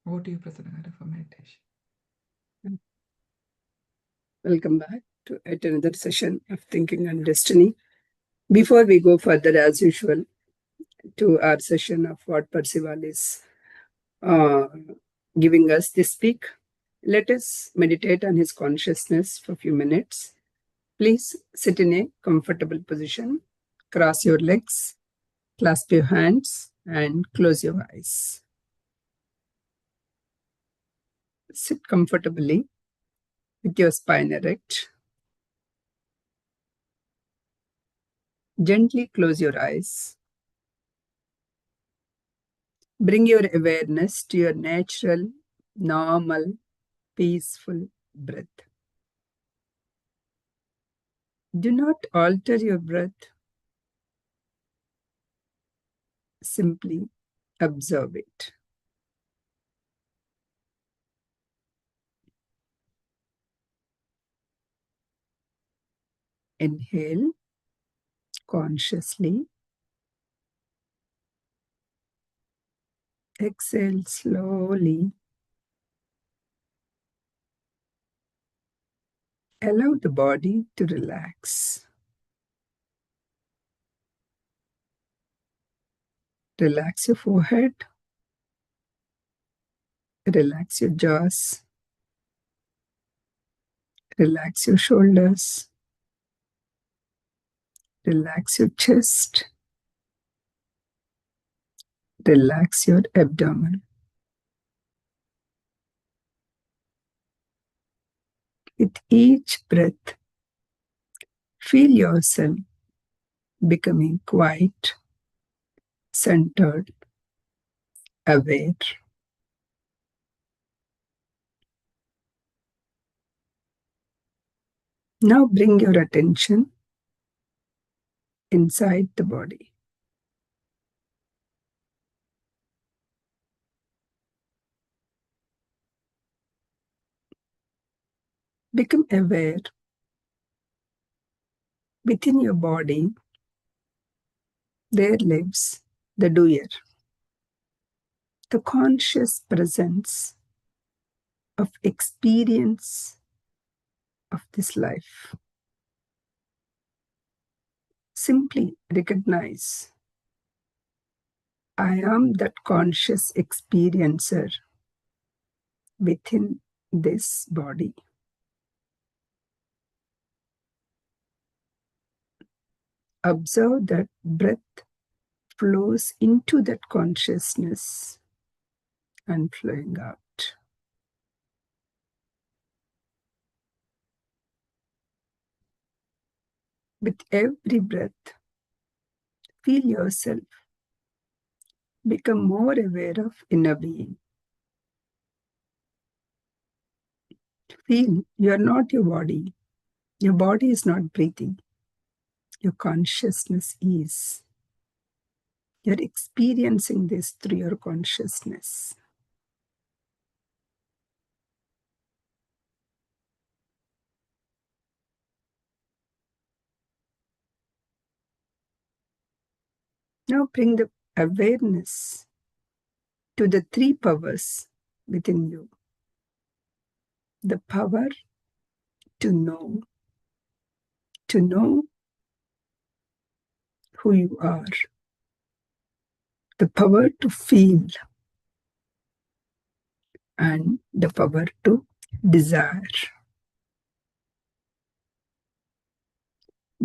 Over to you, Prasanna, for meditation. Welcome back to yet another session of Thinking and Destiny. Before we go further, as usual, to our session of what Percival is giving us this week, let us meditate on his consciousness for a few minutes. Please sit in a comfortable position, cross your legs, clasp your hands, and close your eyes. Sit comfortably with your spine erect. Gently close your eyes. Bring your awareness to your natural, normal, peaceful breath. Do not alter your breath. Simply observe it. Inhale consciously. Exhale slowly. Allow the body to relax. Relax your forehead. Relax your jaws. Relax your shoulders. Relax your chest. Relax your abdomen. With each breath, feel yourself becoming quiet, centered, aware. Now bring your attention inside the body. Become aware within your body. There lives the doer, the conscious presence of experience of this life. Simply recognize, I am that conscious experiencer within this body. Observe that breath flows into that consciousness and flowing out. With every breath, feel yourself become more aware of inner being. Feel you are not your body. Your body is not breathing. Your consciousness is. You're experiencing this through your consciousness. Now bring the awareness to the three powers within you. The power to know who you are. The power to feel and the power to desire.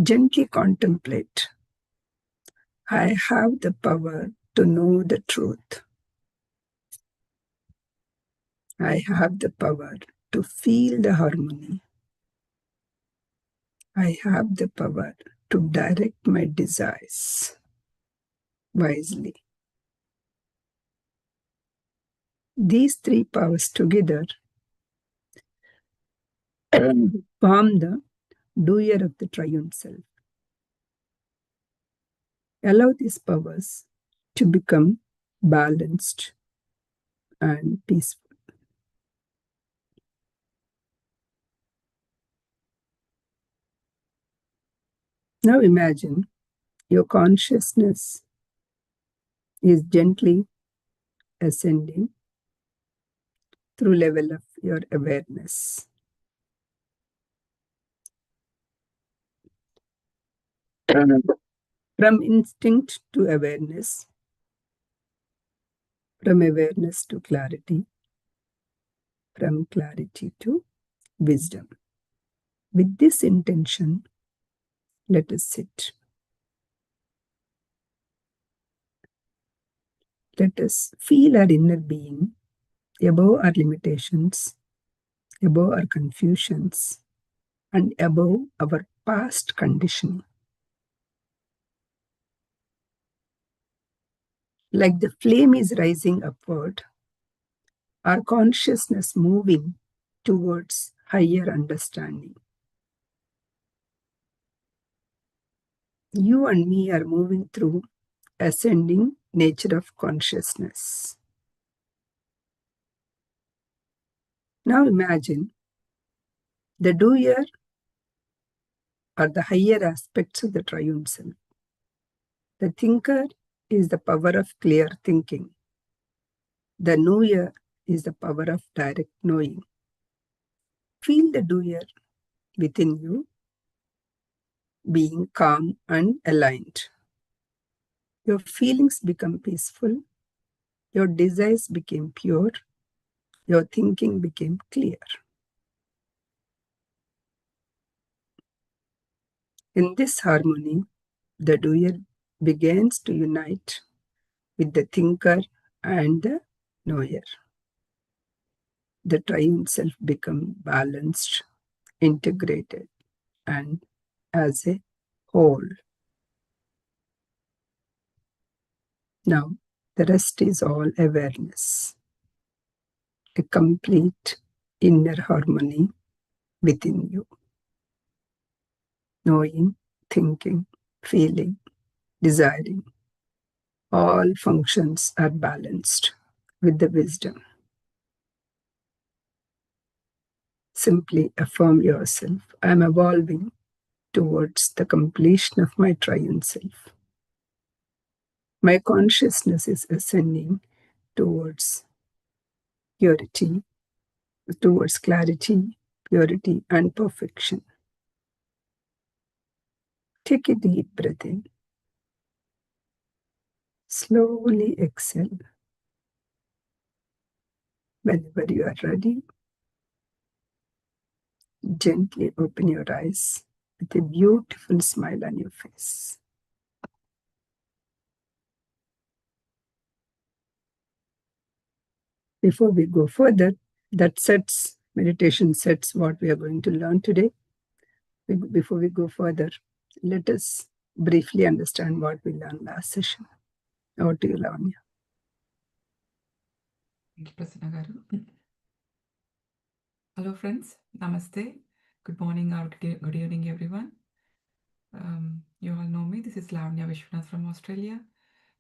Gently contemplate. I have the power to know the truth. I have the power to feel the harmony. I have the power to direct my desires wisely. These three powers together form the doer of the triune self. Allow these powers to become balanced and peaceful. Now imagine your consciousness is gently ascending through level of your awareness. From instinct to awareness, from awareness to clarity, from clarity to wisdom. With this intention, let us sit. Let us feel our inner being above our limitations, above our confusions, and above our past conditioning. Like the flame is rising upward, our consciousness moving towards higher understanding. You and me are moving through ascending nature of consciousness. Now imagine the doer are the higher aspects of the triune self. The thinker is the power of clear thinking. The knower is the power of direct knowing. Feel the doer within you being calm and aligned. Your feelings become peaceful. Your desires became pure. Your thinking became clear. In this harmony, the doer begins to unite with the thinker and the knower. The triune self become balanced, integrated, and as a whole. Now, the rest is all awareness, a complete inner harmony within you. Knowing, thinking, feeling, desiring, all functions are balanced with the wisdom. Simply affirm yourself. I am evolving towards the completion of my triune self. My consciousness is ascending towards purity, towards clarity, purity, and perfection. Take a deep breath in. Slowly exhale. Whenever you are ready, gently open your eyes with a beautiful smile on your face. Before we go further, meditation sets what we are going to learn today. Before we go further, let us briefly understand what we learned last session. Over to you, Lavanya. Thank you, Prasanna garu. Hello, friends. Namaste. Good morning or good evening, everyone. You all know me. This is Lavanya Vishwanath from Australia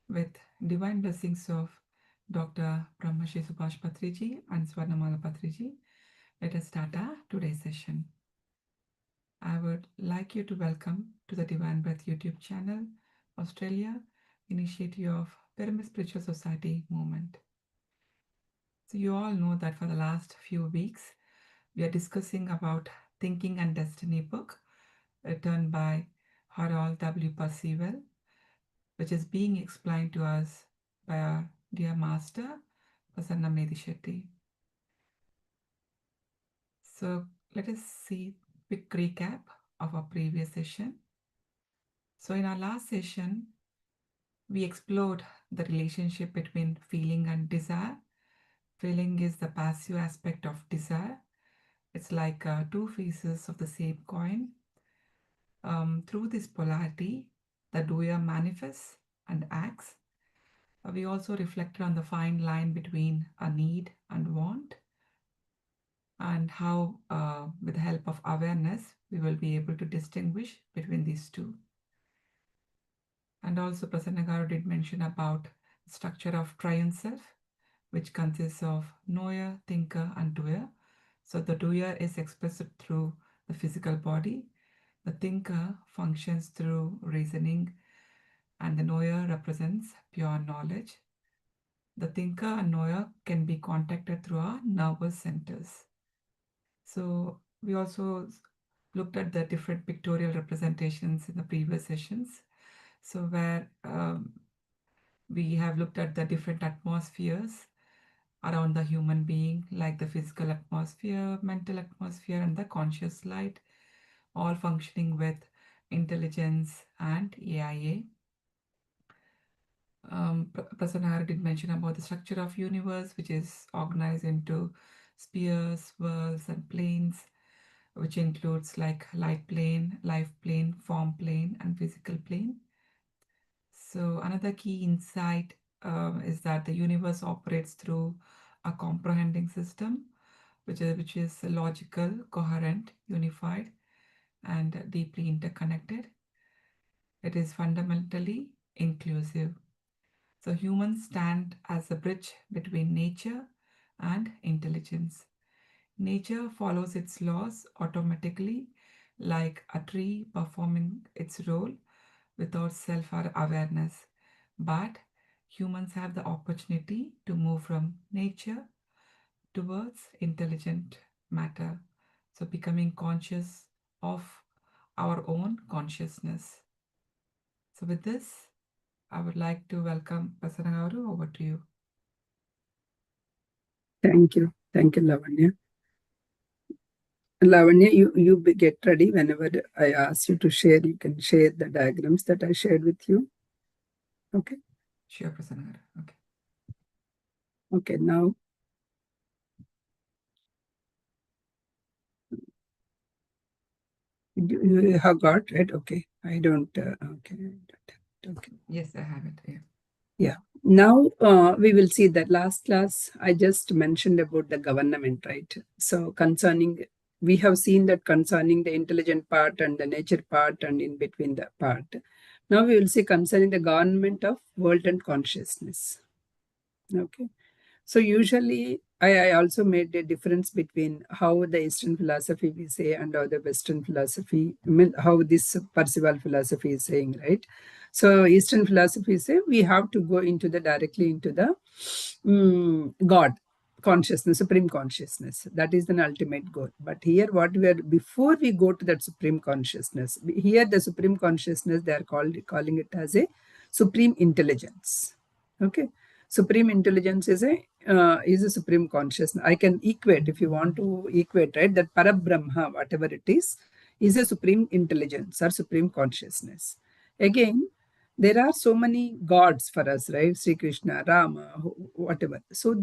with divine blessings of Dr. Brahmashi Subhash Patriji and Swarnamala Patriji. Let us start our today's session. I would like you to welcome to the Divine Breath YouTube channel, Australia, initiative of Pyramid Spiritual Society movement. So you all know that for the last few weeks, we are discussing about Thinking and Destiny book, written by Harold W. Percival, which is being explained to us by our dear master, Prasanna Medisetti. So let us see a quick recap of our previous session. So in our last session, we explored the relationship between feeling and desire. Feeling is the passive aspect of desire. It's like two faces of the same coin. Through this polarity, the doer manifests and acts. We also reflected on the fine line between a need and want, and how, with the help of awareness, we will be able to distinguish between these two. And also, Prasanna garu did mention about the structure of triune self, which consists of knower, thinker, and doer. So the doer is expressed through the physical body, the thinker functions through reasoning, and the knower represents pure knowledge. The thinker and knower can be contacted through our nervous centers. So we also looked at the different pictorial representations in the previous sessions. So where we have looked at the different atmospheres around the human being, like the physical atmosphere, mental atmosphere, and the conscious light, all functioning with intelligence and AIA. Prasanna did mention about the structure of universe, which is organized into spheres, worlds, and planes, which includes like light plane, life plane, form plane, and physical plane. So another key insight is that the universe operates through a comprehending system, which is logical, coherent, unified, and deeply interconnected. It is fundamentally inclusive. So humans stand as a bridge between nature and intelligence. Nature follows its laws automatically, like a tree performing its role without self awareness. But humans have the opportunity to move from nature towards intelligent matter. So, becoming conscious of our own consciousness. So, with this, I would like to welcome Prasanna Gauru. Over to you. Thank you. Thank you, Lavanya. Lavanya, you get ready whenever I ask you to share. You can share the diagrams that I shared with you. Okay. Sure, Prasanna Gauru. Okay. Okay, now you have got it. Okay. I don't, okay. Okay. Yes, I have it. Yeah. Yeah. Now we will see that last class I just mentioned about the government, right? So concerning, we have seen that concerning the intelligent part and the nature part and in between the part. Now we will see concerning the government of world and consciousness. Okay. So usually I also made a difference between how the Eastern philosophy we say and how the Western philosophy, I mean, how this Percival philosophy is saying, right? So Eastern philosophy say we have to go into the directly into the God consciousness, supreme consciousness. That is an ultimate goal. But here what we are, before we go to that supreme consciousness, here the supreme consciousness, they are calling it as a supreme intelligence. Okay. Supreme intelligence is a supreme consciousness. I can equate, if you want to equate, right, that Parabrahma, whatever it is a supreme intelligence or supreme consciousness. Again, there are so many gods for us, right? Sri Krishna, Rama, whatever. So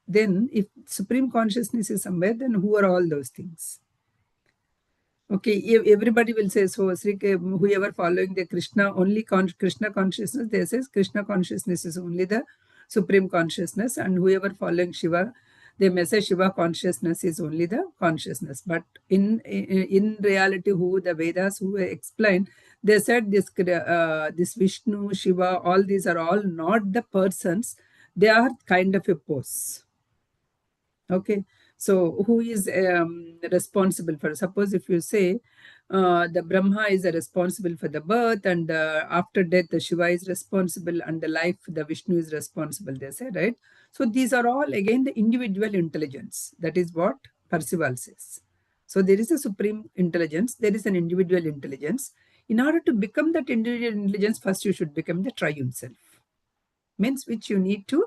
then if supreme consciousness is somewhere, then who are all those things? Okay, everybody will say, so whoever following the Krishna, only Krishna consciousness, they say Krishna consciousness is only the supreme consciousness, and whoever following Shiva, they may say Shiva consciousness is only the consciousness. But in reality, who the Vedas who explain, they said this Vishnu, Shiva, all these are all not the persons, they are kind of a pose. Okay, so who is responsible for, suppose if you say the Brahma is responsible for the birth, and after death the Shiva is responsible, and the life the Vishnu is responsible, they say, right? So these are all again the individual intelligence. That is what Percival says. So there is a supreme intelligence, there is an individual intelligence. In order to become that individual intelligence, first you should become the triune self, means which you need to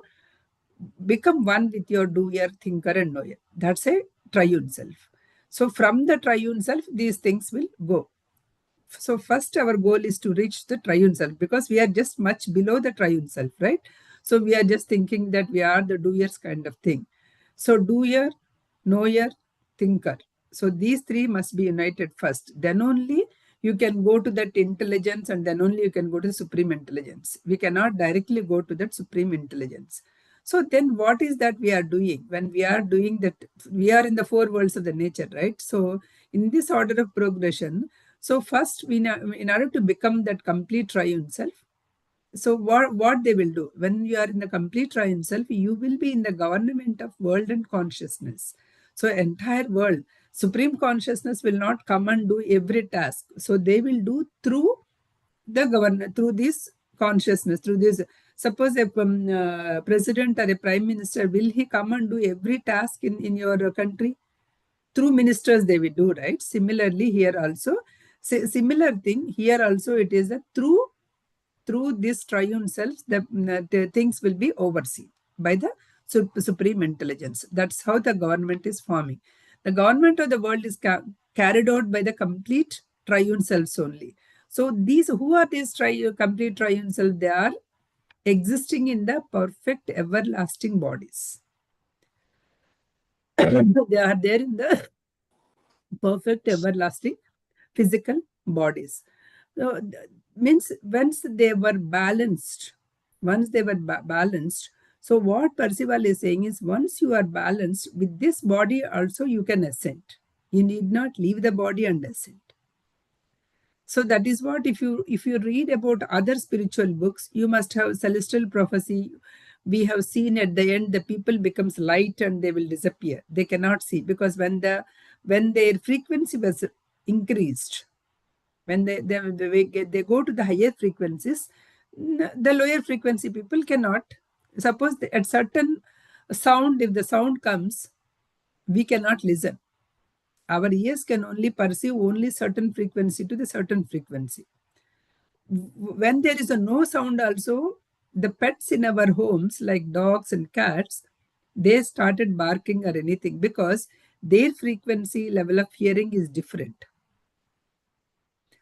become one with your doer, thinker, and knower. That's a triune self. So from the triune self, these things will go. So first our goal is to reach the triune self, because we are just much below the triune self, right? So we are just thinking that we are the doers kind of thing. So doer, knower, thinker. So these three must be united first. Then only you can go to that intelligence, and then only you can go to supreme intelligence. We cannot directly go to that supreme intelligence. So then what is that we are doing? When we are doing that, we are in the four worlds of the nature, right? So in this order of progression, so first, in order to become that complete triune self, so what they will do, when you are in the complete triune self, you will be in the government of world and consciousness. So entire world, supreme consciousness will not come and do every task. So they will do through the government, through this consciousness, through this. Suppose a president or a prime minister, will he come and do every task in your country? Through ministers they will do, right? Similarly here also, similar thing here also, it is that through this triune self, the things will be overseen by the supreme intelligence. That's how the government is forming. The government of the world is carried out by the complete triune selves only. So these, who are these complete triune self? They are existing in the perfect everlasting bodies. They are there in the perfect everlasting physical bodies. So, means once they were balanced, so what Percival is saying is, once you are balanced with this body also, you can ascend. You need not leave the body and ascend. So that is what, if you read about other spiritual books, you must have celestial prophecy. We have seen at the end the people becomes light and they will disappear. They cannot see, because when their frequency was increased, when they go to the higher frequencies, the lower frequency people cannot. Suppose at certain sound, if the sound comes, we cannot listen. Our ears can only perceive only certain frequency to the certain frequency. When there is a no sound also, the pets in our homes, like dogs and cats, they started barking or anything, because their frequency level of hearing is different.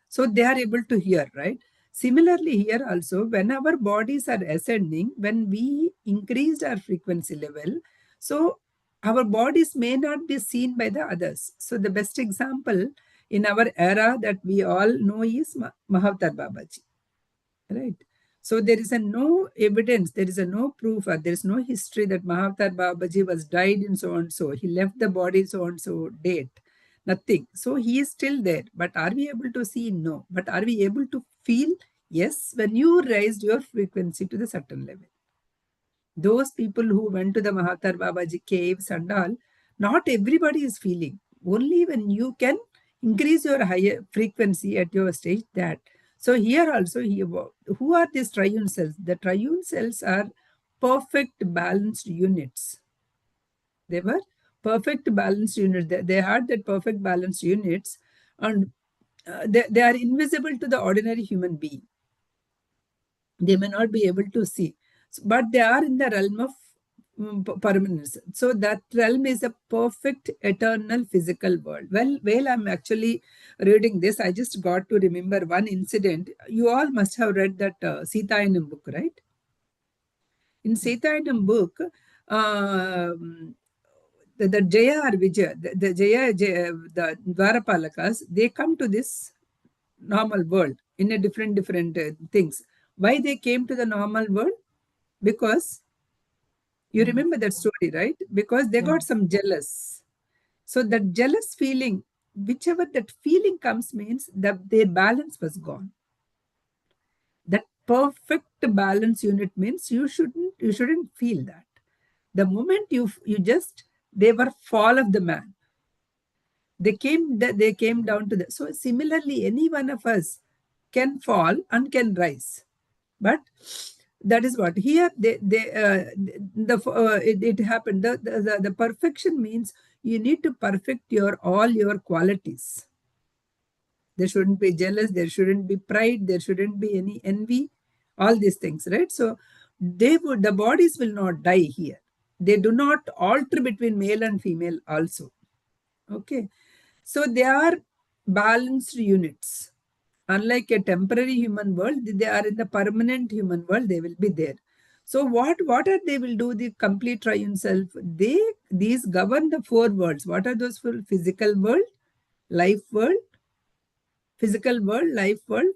So they are able to hear, right? Similarly here also, when our bodies are ascending, when we increased our frequency level, so our bodies may not be seen by the others. So the best example in our era that we all know is Mahavatar Babaji, right? So there is no evidence, there is no proof, or there is no history that Mahavatar Babaji was died in so and so. He left the body so and so date. Nothing. So he is still there. But are we able to see? No. But are we able to feel? Yes, when you raised your frequency to the certain level. Those people who went to the Mahavatar Babaji caves and all, not everybody is feeling. Only when you can increase your higher frequency at your stage, that. So here also, who are these triune cells? The triune cells are perfect balanced units. They were perfect balanced units. They had that perfect balanced units, and they are invisible to the ordinary human being. They may not be able to see, but they are in the realm of permanence. So that realm is a perfect eternal physical world. Well, I'm actually reading this, I just got to remember one incident. You all must have read that Sita book, right? In Sita book, the Jaya or Vijaya, the Jaya, the Dwarapalakas, they come to this normal world in a different things. Why they came to the normal world? Because you remember that story, right? Because they got some jealous. So that jealous feeling, whichever that feeling comes, means that their balance was gone. That perfect balance unit means you shouldn't feel that. The moment you just, they were fall of the man. They came down to the. So similarly, any one of us can fall and can rise, but that is what here it happened. The perfection means you need to perfect all your qualities. There shouldn't be jealous, there shouldn't be pride, there shouldn't be any envy, all these things, right? So the bodies will not die here. They do not alter between male and female also. Okay. So they are balanced units. Unlike a temporary human world, they are in the permanent human world, they will be there. So what are they will do, the complete triune self? These govern the four worlds. What are those four? Physical world, life world,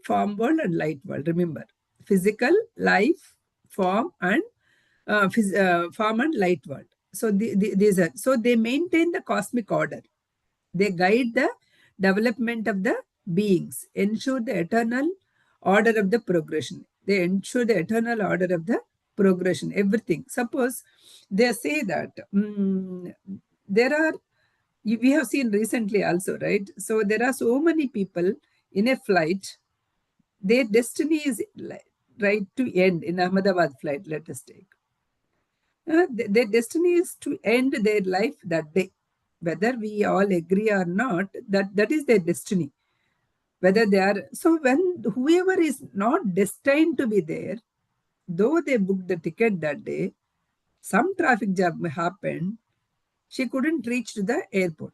form world, and light world. Remember, physical, life, form, and form and light world. So these are, so they maintain the cosmic order. They guide the development of the beings, ensure the eternal order of the progression. They ensure the eternal order of the progression, everything. Suppose they say that there are, we have seen recently also, right? So there are so many people in a flight, their destiny is right to end in Ahmedabad flight, let us take. Their destiny is to end their life that day. Whether we all agree or not, that is their destiny. Whether they are, so when whoever is not destined to be there, though they booked the ticket that day, some traffic jam happened, she couldn't reach to the airport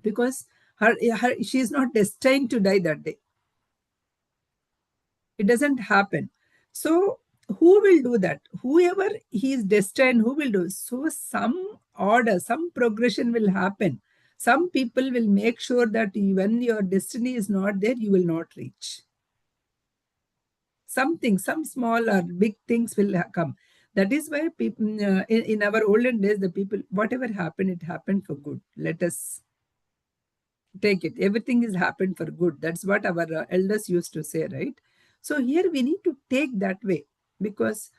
because she is not destined to die that day. It doesn't happen. So who will do that? Whoever he is destined, who will do? So some order, some progression will happen. Some people will make sure that when your destiny is not there, you will not reach. Something, some small or big things will come. That is why people in our olden days, the people, whatever happened, it happened for good. Let us take it. Everything is happened for good. That's what our elders used to say, right? So here we need to take that way, because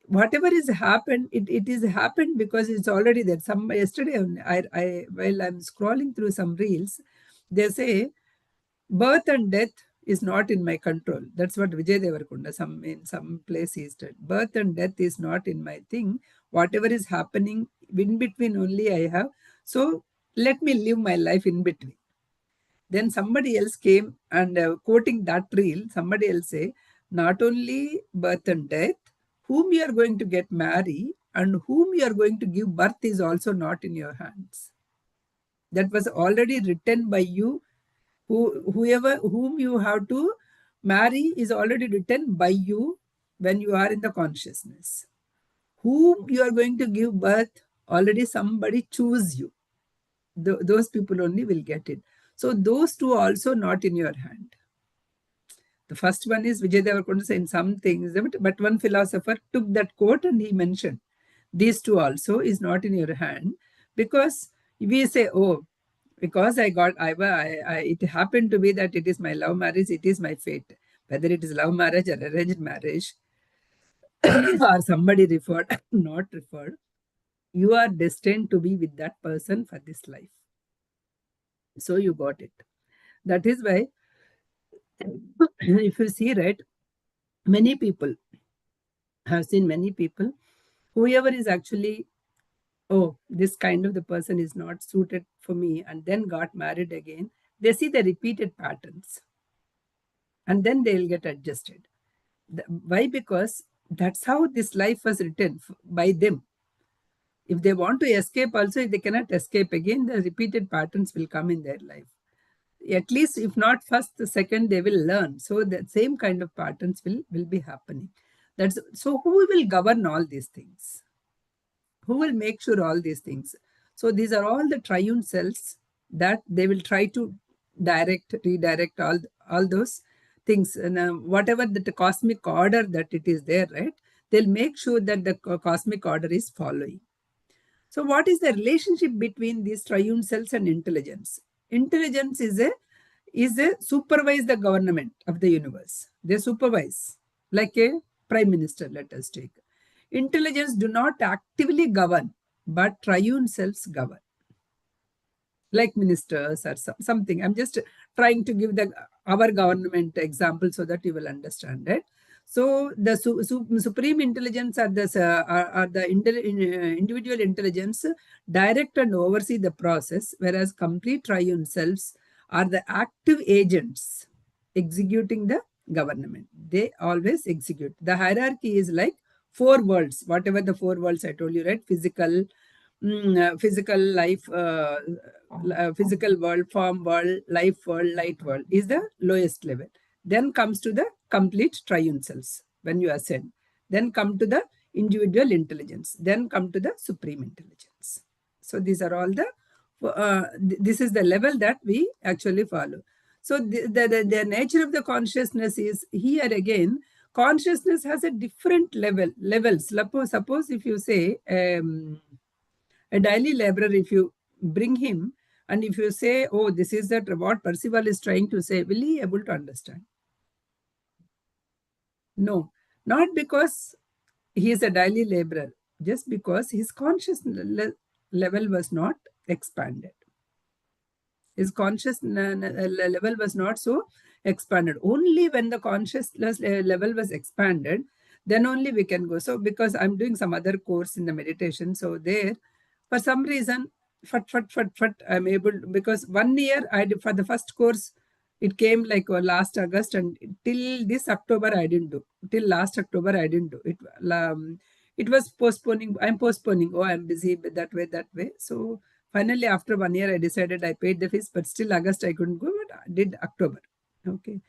whatever is happened, it is happened because it's already there. Some yesterday, I while I'm scrolling through some reels, they say birth and death is not in my control. That's what Vijay Devarkonda, in some place he said. Birth and death is not in my thing. Whatever is happening in between only I have. So let me live my life in between. Then somebody else came and quoting that reel, somebody else say, not only birth and death, whom you are going to get married and whom you are going to give birth is also not in your hands. That was already written by you. Whoever whom you have to marry is already written by you when you are in the consciousness. Whom you are going to give birth, already somebody choose you. Those people only will get it. So those two also not in your hand. The first one is Vijay Devarkonda in some things, but one philosopher took that quote and he mentioned these two also is not in your hand, because we say, oh, because it happened to be that it is my love marriage, it is my fate. Whether it is love marriage or arranged marriage or somebody referred, not referred, you are destined to be with that person for this life. So you got it. That is why, if you see, right, many people have seen many people, whoever is actually, oh, this kind of the person is not suited for me, and then got married again, they see the repeated patterns and then they'll get adjusted. Why? Because that's how this life was written by them. If they want to escape also, if they cannot escape again, the repeated patterns will come in their life. At least if not first, the second, they will learn. So the same kind of patterns will be happening. That's so who will govern all these things? Who will make sure all these things? So these are all the triune cells that they will try to redirect all those things. And whatever the cosmic order that it is there, right? They'll make sure that the cosmic order is following. So what is the relationship between these triune cells and intelligence? Intelligence is a supervise the government of the universe. They supervise, like a prime minister, let us take. Intelligence do not actively govern, but triune selves govern, like ministers or something. I'm just trying to give our government example so that you will understand it. So the supreme intelligence are the individual intelligence direct and oversee the process, whereas complete triune selves are the active agents executing the government. They always execute. The hierarchy is like four worlds, whatever the four worlds I told you, right? Physical life, physical world, form world, life world, light world is the lowest level. Then comes to the complete triune selves when you ascend. Then come to the individual intelligence. Then come to the supreme intelligence. So these are all this is the level that we actually follow. So the nature of the consciousness is here again. Consciousness has a different levels. Suppose if you say a daily laborer, if you bring him and if you say, oh, this is that what Percival is trying to say, will he able to understand? No, not because he is a daily laborer, just because his consciousness level was not expanded. His conscious level was not so expanded. Only when the consciousness level was expanded, then only we can go. So because I'm doing some other course in the meditation, so there, for some reason, I'm able to, because 1 year I did for the first course, it came like last August, and till this October I didn't do. Till last October I didn't do it. It was postponing. I'm postponing. Oh, I'm busy that way, that way. So finally, after 1 year, I decided I paid the fees, but still August I couldn't go, but I did October. Okay.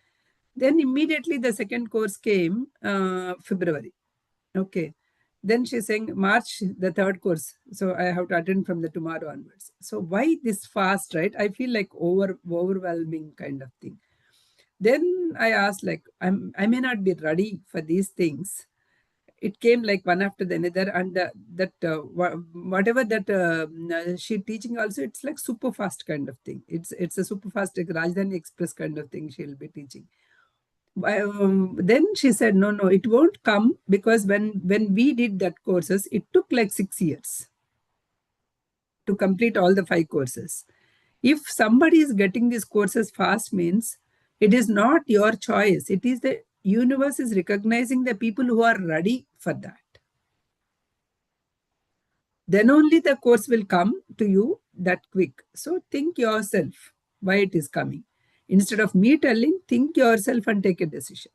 Then immediately the second course came February. Okay. Then she's saying March, the third course. So I have to attend from the tomorrow onwards. So why this fast, right? I feel like overwhelming kind of thing. Then I asked, like, I may not be ready for these things. It came like one after the another, and whatever that she teaching also, it's like super fast kind of thing. It's a super fast, like Rajdhani Express kind of thing she'll be teaching. Then she said, no, it won't come, because when we did that courses, it took like 6 years to complete all the 5 courses. If somebody is getting these courses fast, means it is not your choice. It is the universe is recognizing the people who are ready for that. Then only the course will come to you that quick. So think yourself why it is coming. Instead of me telling, think yourself and take a decision.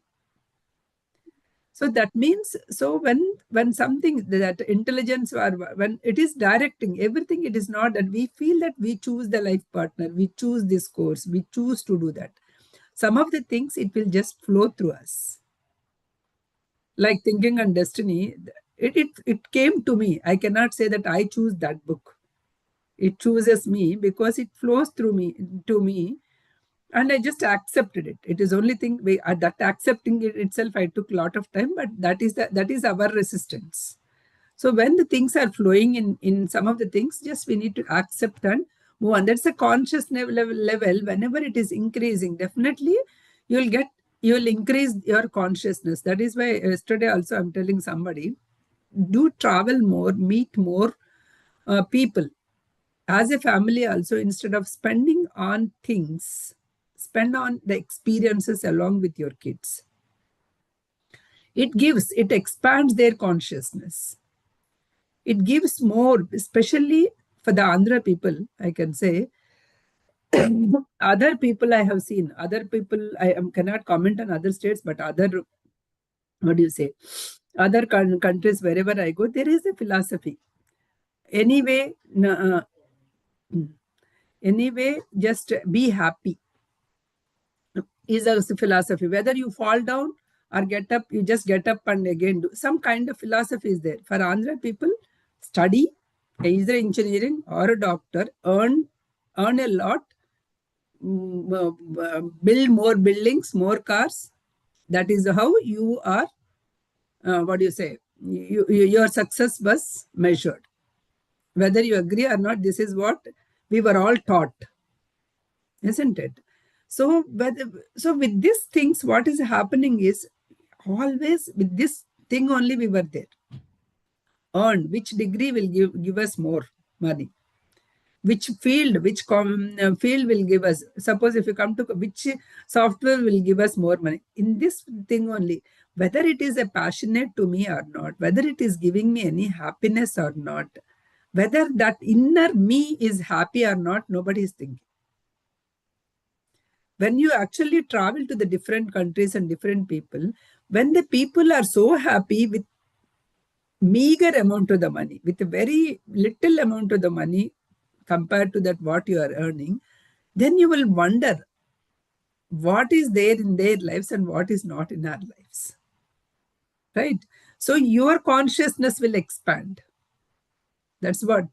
So that means, so when something, that intelligence, or when it is directing everything, it is not that we feel that we choose the life partner, we choose this course, we choose to do that. Some of the things, it will just flow through us. Like Thinking and Destiny, it came to me. I cannot say that I choose that book. It chooses me because it flows through me to me, and I just accepted it. It is only thing that accepting it itself, I took a lot of time, but that is our resistance. So when the things are flowing in some of the things, just we need to accept and move on. That's a conscious level. Whenever it is increasing, definitely you'll increase your consciousness. That is why yesterday also I'm telling somebody, do travel more, meet more people. As a family also, instead of spending on things, spend on the experiences along with your kids. It expands their consciousness. It gives more, especially for the Andhra people, I can say. Other people I have seen, other people, cannot comment on other states, but other, what do you say, other countries, wherever I go, there is a philosophy. Anyway, just be happy is a philosophy. Whether you fall down or get up, you just get up and again do. Some kind of philosophy is there. For Andhra people, study, either engineering or a doctor, earn a lot, build more buildings, more cars. That is how you are, what do you say, your success was measured. Whether you agree or not, this is what we were all taught, isn't it? So with these things, what is happening is, always with this thing only we were there. Earn, which degree will give us more money? Which field, field will give us? Suppose if you come to which software will give us more money? In this thing only, whether it is a passionate to me or not, whether it is giving me any happiness or not, whether that inner me is happy or not, nobody is thinking. When you actually travel to the different countries and different people, when the people are so happy with meager amount of the money, with a very little amount of the money compared to that what you are earning, then you will wonder what is there in their lives and what is not in our lives. Right? So your consciousness will expand. That's what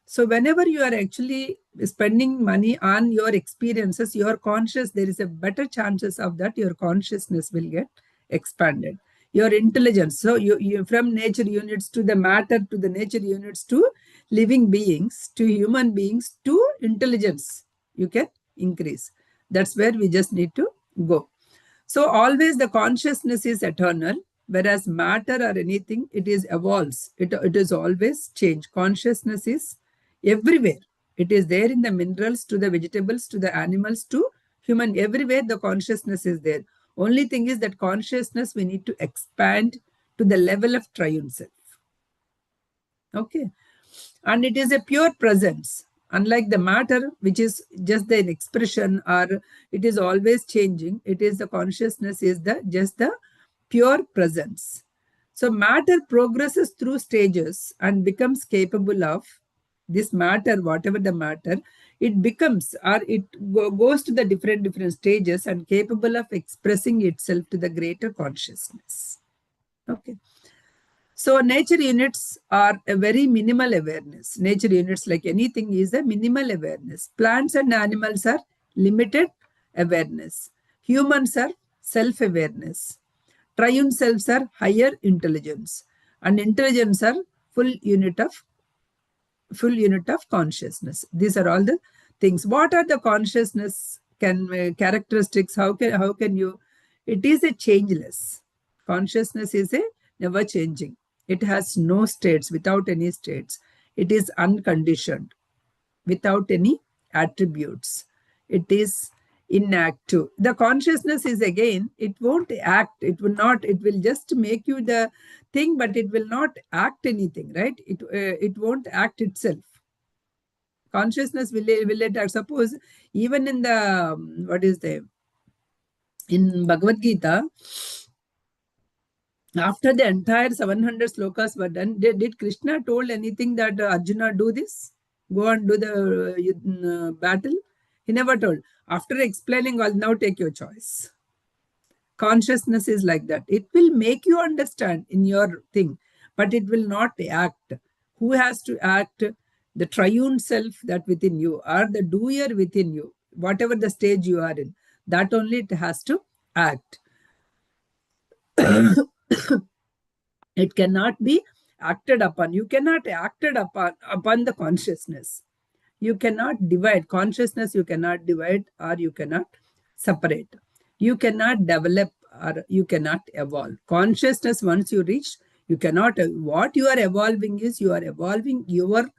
so whenever you are actually spending money on your experiences, your conscious, there is a better chances of that your consciousness will get expanded. Your intelligence, so you from nature units to the matter, to the nature units, to living beings, to human beings, to intelligence, you can increase. That's where we just need to go. So always the consciousness is eternal, whereas matter or anything, it is evolves. It is always change. Consciousness is everywhere. It is there in the minerals, to the vegetables, to the animals, to Human, everywhere the consciousness is there. Only thing is that consciousness we need to expand to the level of triune self. Okay. And it is a pure presence, unlike the matter, which is just the expression, or it is always changing. It is the consciousness is the just the pure presence. So matter progresses through stages and becomes capable of this matter, whatever the matter, it becomes, or it goes to the different stages and capable of expressing itself to the greater consciousness. Okay. So nature units are a very minimal awareness. Nature units, like anything, is a minimal awareness. Plants and animals are limited awareness. Humans are self-awareness. Triune selves are higher intelligence. And intelligence are full unit of consciousness. These are all the things. What are the consciousness characteristics? How can you? It is a changeless. Consciousness is a never changing. It has no states, without any states. It is unconditioned, without any attributes. It is inactive. The consciousness is, again, it won't act. It will not, it will just make you the thing, but it will not act anything, right? It won't act itself. Consciousness will it act? Suppose even in the, in Bhagavad Gita, after the entire 700 slokas were done, did Krishna told anything that Arjuna do this? Go and do the battle? He never told. After explaining all, now take your choice. Consciousness is like that. It will make you understand in your thing, but it will not act. Who has to act? The triune self that within you, or the doer within you, whatever the stage you are in, that only it has to act. It cannot be acted upon. You cannot act it upon the consciousness. You cannot divide. Consciousness you cannot divide, or you cannot separate. You cannot develop, or you cannot evolve. Consciousness, once you reach, you cannot. What you are evolving is, you are evolving your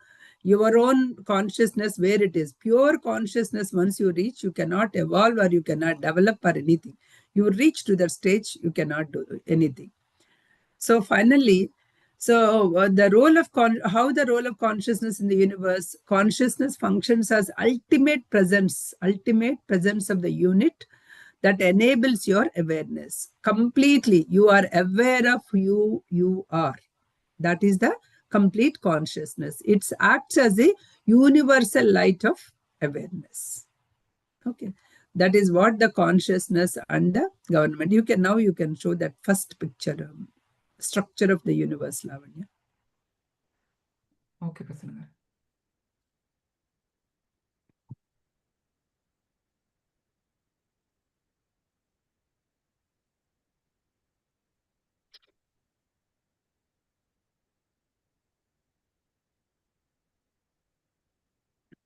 own consciousness, where it is pure consciousness. Once you reach, you cannot evolve, or you cannot develop, or anything. You reach to that stage, you cannot do anything. So finally, the role of how the role of consciousness in the universe. Consciousness functions as ultimate presence of the unit that enables your awareness completely. You are aware of who you are. That is the complete consciousness. It acts as a universal light of awareness. Okay, that is what the consciousness and the government. You can show that first picture. Structure of the universe, Lavanya. Okay, Prasanna.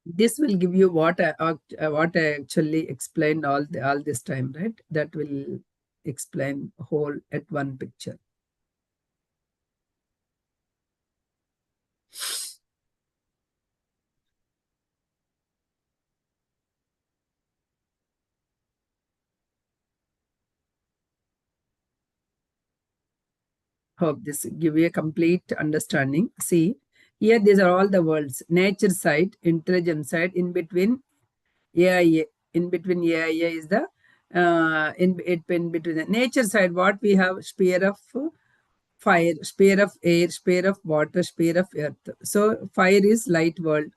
This will give you what I actually explained all this time, right? That will explain whole at one picture. Hope this give you a complete understanding. See, here these are all the worlds. Nature side, intelligence side, in between AIA. In between AIA is the in between the nature side. What we have? Sphere of fire, sphere of air, sphere of water, sphere of earth. So fire is light world,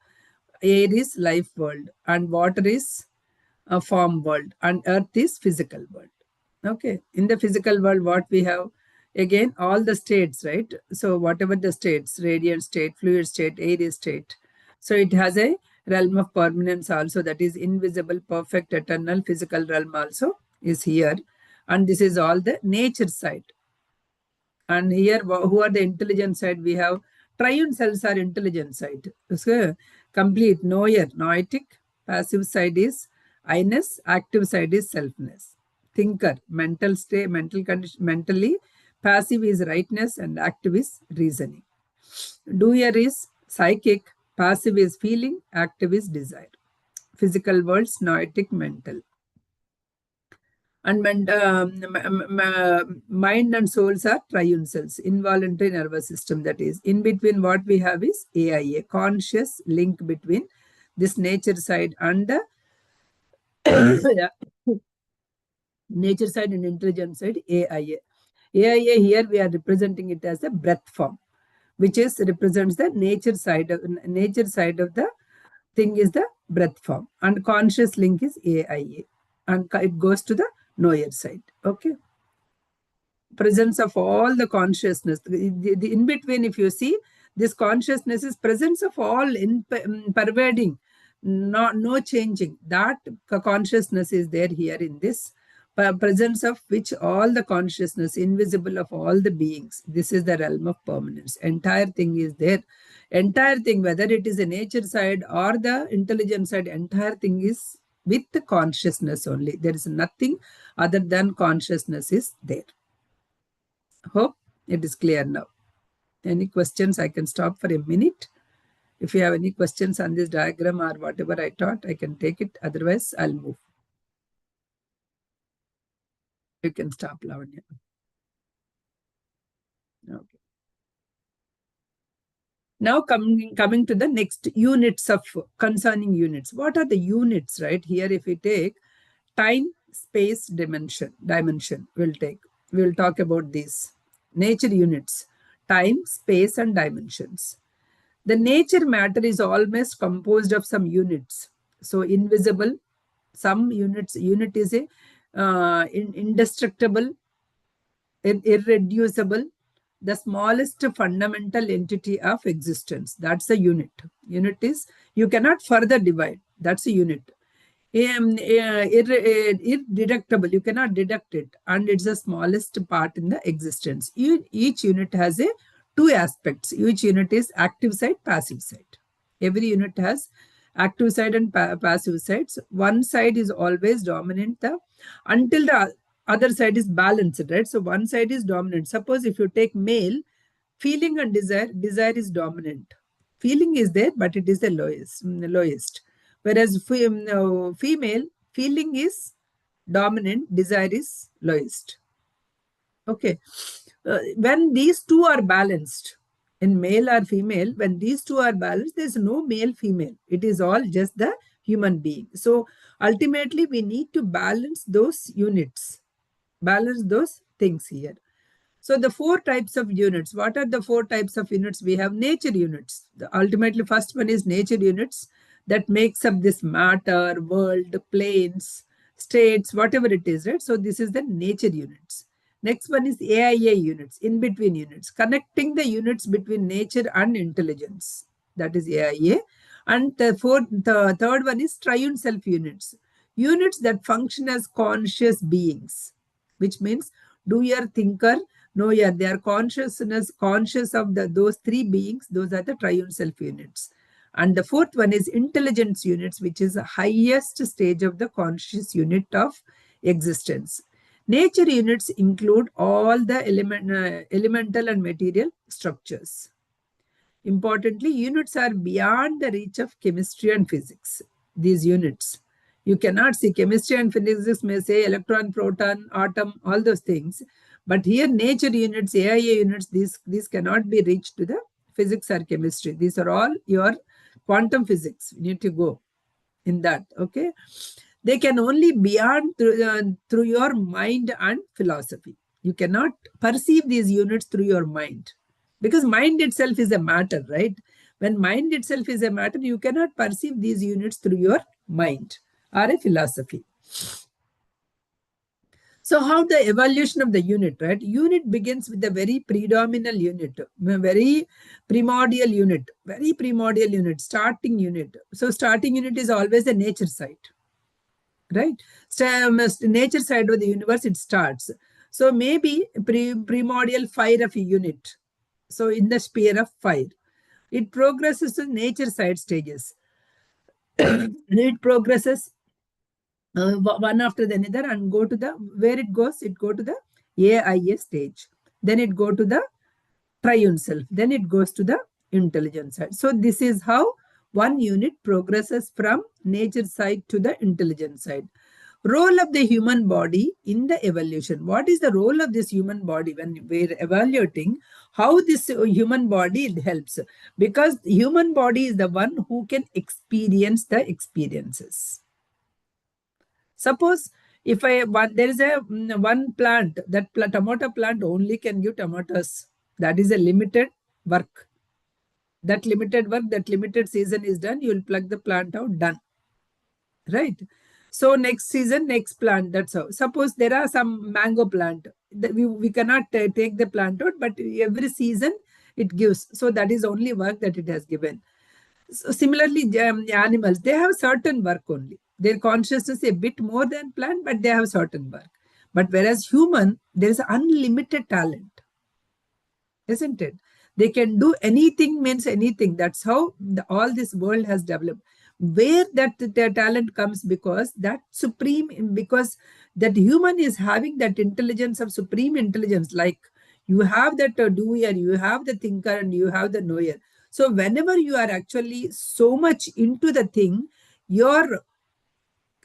air is life world, and water is a form world, and earth is physical world. Okay, in the physical world, what we have? Again, all the states, right? So whatever the states, radiant state, fluid state, air state. So it has a realm of permanence also, that is invisible, perfect, eternal. Physical realm also is here. And this is all the nature side. And here, who are the intelligent side? We have triune cells are intelligent side. So complete knower, noetic. Passive side is I-ness. Active side is selfness. Thinker, mental state, mental condition, mentally. Passive is rightness, and active is reasoning. Doer is psychic. Passive is feeling. Active is desire. Physical worlds, noetic, mental. And mind and souls are triune cells, involuntary nervous system. That is, in between what we have is AIA, conscious link between this nature side and the nature side and intelligence side, AIA. AIA here we are representing it as a breath form, which is represents the nature side of the thing is the breath form, and conscious link is AIA, and it goes to the knower side. Okay. Presence of all the consciousness. The in between, if you see, this consciousness is presence of all in pervading, no changing. That consciousness is there here in this presence of which all the consciousness, invisible of all the beings. This is the realm of permanence. Entire thing is there. Entire thing, whether it is a nature side or the intelligence side, entire thing is with the consciousness only. There is nothing other than consciousness is there. Hope it is clear now. Any questions? I can stop for a minute. If you have any questions on this diagram or whatever I taught, I can take it. Otherwise, I'll move. You can stop, Lavanya. Okay. Now coming to the next units of concerning units. What are the units, right? Here, if we take time, space, dimension, we'll talk about these. Nature units, time, space, and dimensions. The nature matter is almost composed of some units. So invisible, some units, unit is a indestructible, irreducible, the smallest fundamental entity of existence. That's a unit. Unit is, you cannot further divide. That's a unit. Irreducible, you cannot deduct it, and it's the smallest part in the existence. Each unit has two aspects. Each unit is active side, passive side. Every unit has active side and passive sides. One side is always dominant until the other side is balanced, right? So one side is dominant. Suppose if you take male, feeling and desire is dominant. Feeling is there, but it is the lowest. Whereas female, feeling is dominant, desire is lowest. Okay. When these two are balanced, in male or female, when these two are balanced, there's no male, female. It is all just the human being. So ultimately, we need to balance those units, balance those things here. So the four types of units. What are the four types of units? We have nature units. Ultimately, first one is nature units that makes up this matter, world, planes, states, whatever it is, right? So this is the nature units. Next one is AIA units, in-between units, connecting the units between nature and intelligence. That is AIA. And the third one is triune self units. Units that function as conscious beings, which means doer, thinker, knower. They are conscious of those three beings. Those are the triune self units. And the fourth one is intelligence units, which is the highest stage of the conscious unit of existence. Nature units include all the elemental and material structures. Importantly, units are beyond the reach of chemistry and physics. These units, you cannot see. Chemistry and physics may say electron, proton, atom, all those things. But here, nature units, AIA units, these cannot be reached to the physics or chemistry. These are all your quantum physics. You need to go in that. Okay. They can only beyond through your mind and philosophy. You cannot perceive these units through your mind, because mind itself is a matter, right? When mind itself is a matter, you cannot perceive these units through your mind or a philosophy. So how the evolution of the unit, right? Unit begins with a very predominant unit, very primordial unit, starting unit. So starting unit is always the nature side, right? Nature side of the universe, it starts. So maybe primordial fire of a unit. So in the sphere of fire, it progresses to nature side stages. It progresses one after the another and go to the, where it go to the AIA stage. Then it go to the triune self. Then it goes to the intelligence side. So this is how one unit progresses from nature side to the intelligence side. Role of the human body in the evolution. What is the role of this human body when we're evaluating how this human body helps? Because the human body is the one who can experience the experiences. Suppose if there is a one plant, that tomato plant only can give tomatoes. That is a limited work. That limited work, that limited season is done. You will pluck the plant out, done. Right? So next season, next plant. That's how. Suppose there are some mango plant. We cannot take the plant out, but every season it gives. So that is only work that it has given. So similarly, animals, they have certain work only. Their consciousness is a bit more than plant, but they have certain work. But whereas human, there is unlimited talent, isn't it? They can do anything, means anything. That's how all this world has developed. Where that their talent comes, because that supreme, because that human is having that intelligence of supreme intelligence. Like you have that doer, you have the thinker, and you have the knower. So whenever you are actually so much into the thing, your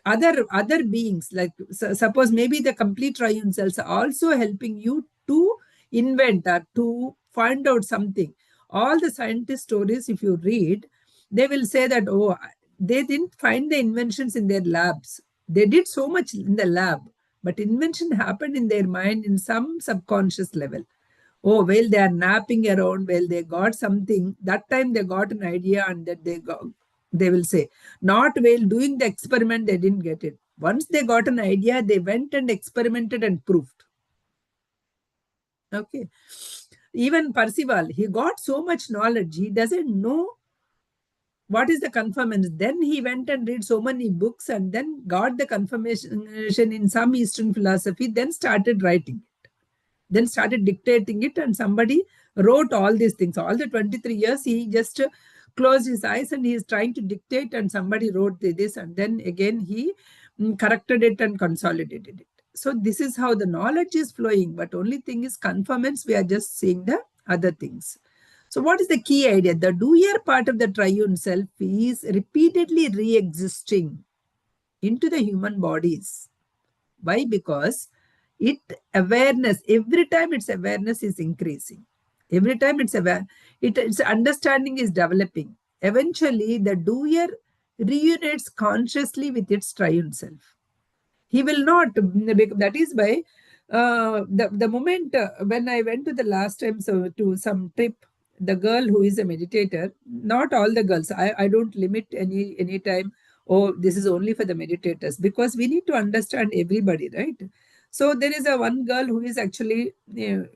other beings, like suppose maybe the complete triune cells are also helping you to invent or to find out something. All the scientist stories, if you read, they will say that, oh, they didn't find the inventions in their labs. They did so much in the lab, but invention happened in their mind in some subconscious level. Oh, well, they are napping around, well, they got something. That time they got an idea, and that they will say, not while doing the experiment, they didn't get it. Once they got an idea, they went and experimented and proved. Okay. Even Percival, he got so much knowledge, he doesn't know what is the confirmation. Then he went and read so many books and then got the confirmation in some Eastern philosophy, then started writing. Then started dictating it, and somebody wrote all these things. All the 23 years, he just closed his eyes and he is trying to dictate, and somebody wrote this, and then again he corrected it and consolidated it. So this is how the knowledge is flowing, but only thing is confirmance, we are just seeing the other things. So what is the key idea? The doer part of the triune self is repeatedly re-existing into the human bodies. Why? Because it awareness, every time its awareness is increasing. Every time it's aware, its understanding is developing. Eventually, the doer reunites consciously with its triune self. He will not, that is why the moment when I went to the last time, so to some trip, the girl who is a meditator, not all the girls, I don't limit any time, oh, this is only for the meditators, because we need to understand everybody, right? So there is a one girl who is actually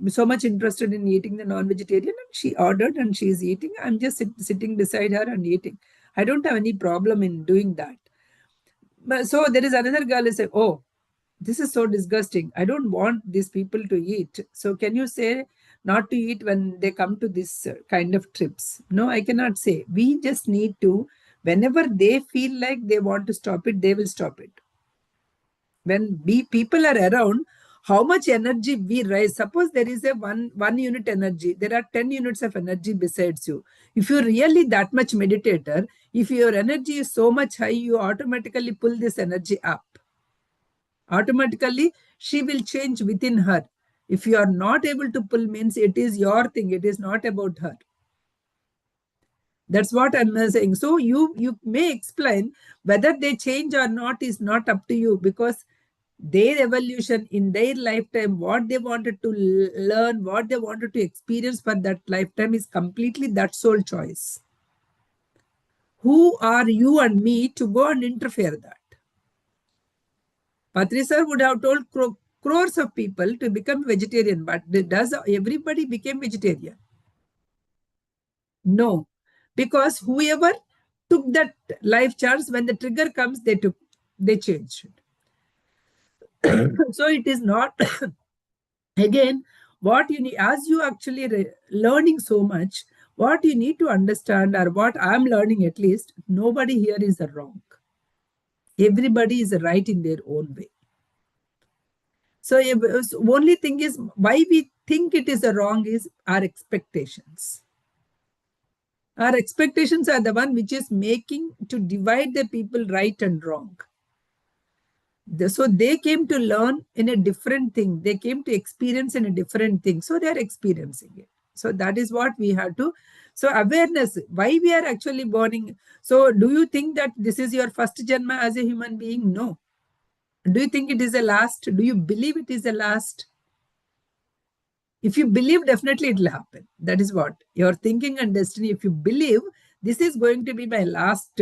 so much interested in eating the non-vegetarian, and she ordered and she is eating. I'm just sitting beside her and eating. I don't have any problem in doing that. But so there is another girl who said, oh, this is so disgusting. I don't want these people to eat. So can you say not to eat when they come to this kind of trips? No, I cannot say. We just need to, whenever they feel like they want to stop it, they will stop it. When people are around, how much energy we raise. Suppose there is a one unit energy, there are 10 units of energy besides you. If you're really that much meditator, if your energy is so much high, you automatically pull this energy up. Automatically she will change within her. If you are not able to pull, means it is your thing, it is not about her. That's what I'm saying. So you may explain whether they change or not is not up to you, because their evolution in their lifetime, what they wanted to learn, what they wanted to experience for that lifetime is completely that soul choice. Who are you and me to go and interfere that? Patri sir would have told crores of people to become vegetarian, but does everybody become vegetarian? No, because whoever took that life chance, when the trigger comes, they changed. So it is not again what you need, as you actually learning so much, what you need to understand, or what I'm learning at least, nobody here is wrong. Everybody is right in their own way. So only thing is, why we think it is wrong is our expectations. Our expectations are the one which is making to divide the people right and wrong. So they came to learn in a different thing. They came to experience in a different thing. So they are experiencing it. So that is what we have to. So awareness, why we are actually burning. So do you think that this is your first janma as a human being? No. Do you think it is the last? Do you believe it is the last? If you believe, definitely it will happen. That is what your thinking and destiny. If you believe this is going to be my last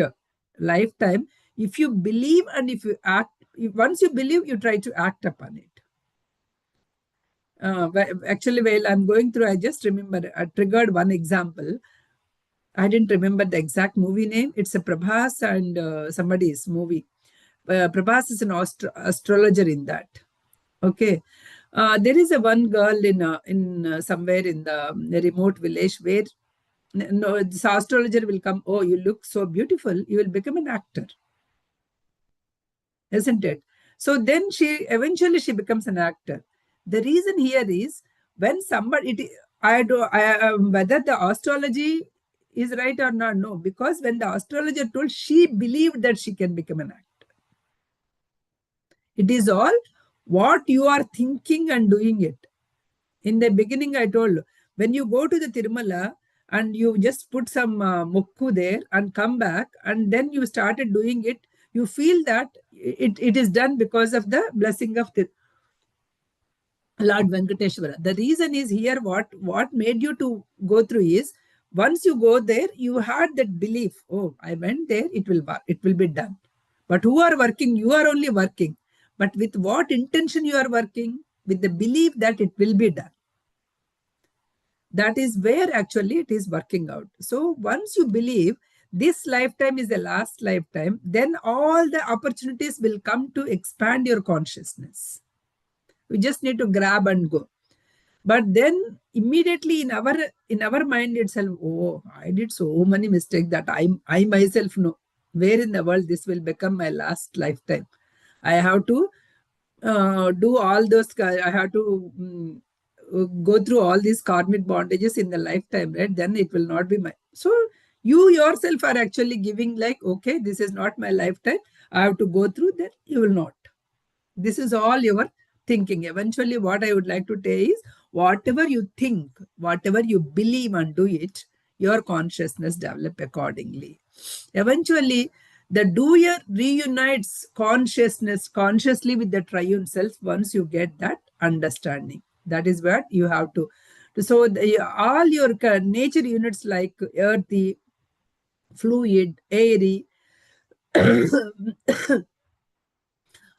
lifetime, if you believe and if you act, once you believe, you try to act upon it. Actually, while I'm going through, I just remember, I triggered one example. I didn't remember the exact movie name. It's a Prabhas and somebody's movie. Prabhas is an astrologer in that. Okay. There is a one girl in somewhere in the remote village where no, this astrologer will come. Oh, you look so beautiful. You will become an actor, isn't it? So then she becomes an actor. The reason here is when somebody, whether the astrology is right or not, no, because when the astrologer told, she believed that she can become an actor. It is all what you are thinking and doing it. In the beginning, I told when you go to the Tirumala and you just put some mukku there and come back, and then you started doing it, you feel that it is done because of the blessing of the Lord Venkateshwara. The reason is here what made you to go through is once you go there, you had that belief. Oh, I went there, it will be done. But who are working? You are only working. But with what intention you are working? With the belief that it will be done. That is where actually it is working out. So once you believe this lifetime is the last lifetime, then all the opportunities will come to expand your consciousness. We just need to grab and go. But then immediately in our mind itself, oh, I did so many mistakes that I myself know where in the world this will become my last lifetime. I have to do all those. I have to go through all these karmic bondages in the lifetime, right? Then it will not be my. So you yourself are actually giving like, okay, this is not my lifetime. I have to go through that. You will not. This is all your thinking. Eventually, what I would like to say is whatever you think, whatever you believe and do it, your consciousness develop accordingly. Eventually, the doer reunites consciousness consciously with the triune self once you get that understanding. That is what you have to. So all your nature units like earthy, fluid, airy,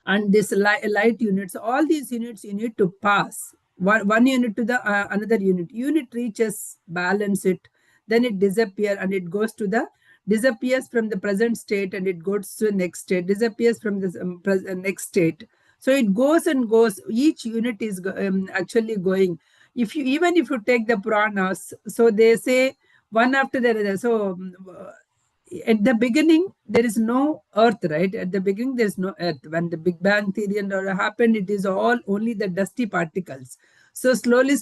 and this light units, all these units you need to pass one unit to the another unit reaches balance it, then it disappears and it goes to the disappears from the present state and it goes to the next state, disappears from the next state. So it goes and goes, each unit is actually going. If you even if you take the Puranas, so they say one after the other. So at the beginning there is no earth, right? At the beginning there is no earth. When the Big Bang theory and all happened, it is all only the dusty particles. So slowly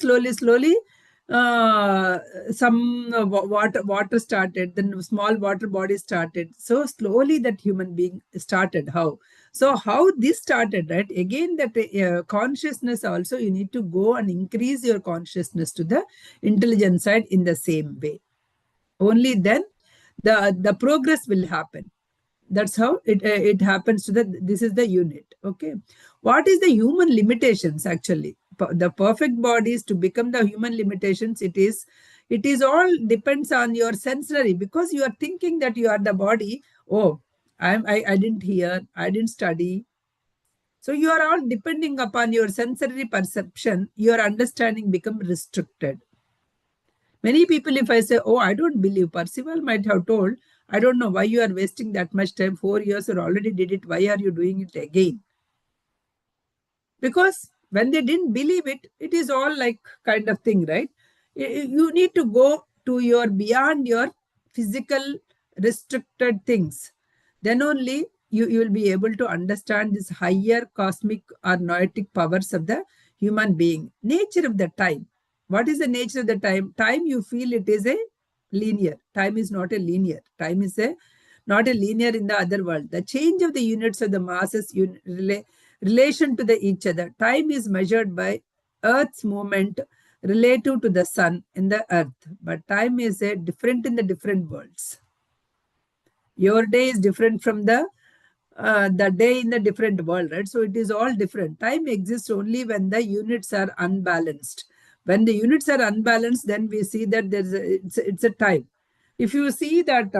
some water started, then small water body started. So slowly that human being started. How this started, right? Again, that consciousness also, you need to go and increase your consciousness to the intelligent side in the same way. Only then the progress will happen. That's how it happens to this is the unit. Okay, what is the human limitations? Actually, the perfect bodies to become the human limitations, it is all depends on your sensory, because you are thinking that you are the body. Oh, I didn't hear, I didn't study. So you are all depending upon your sensory perception. Your understanding become restricted. Many people, if I say, oh, I don't believe, Percival might have told, I don't know why you are wasting that much time. 4 years you already did it. Why are you doing it again? Because when they didn't believe it, it is all like kind of thing, right? You need to go to your beyond your physical restricted things. Then only you will be able to understand this higher cosmic or noetic powers of the human being. Nature of the time. What is the nature of the time? Time, you feel it is a linear. Time is not a linear. Time is a not a linear in the other world. The change of the units of the masses relation to each other. Time is measured by Earth's movement relative to the sun in the Earth, but time is different in the different worlds. Your day is different from the day in the different world, right? So it is all different. Time exists only when the units are unbalanced. When the units are unbalanced, then we see that it's a time. If you see that,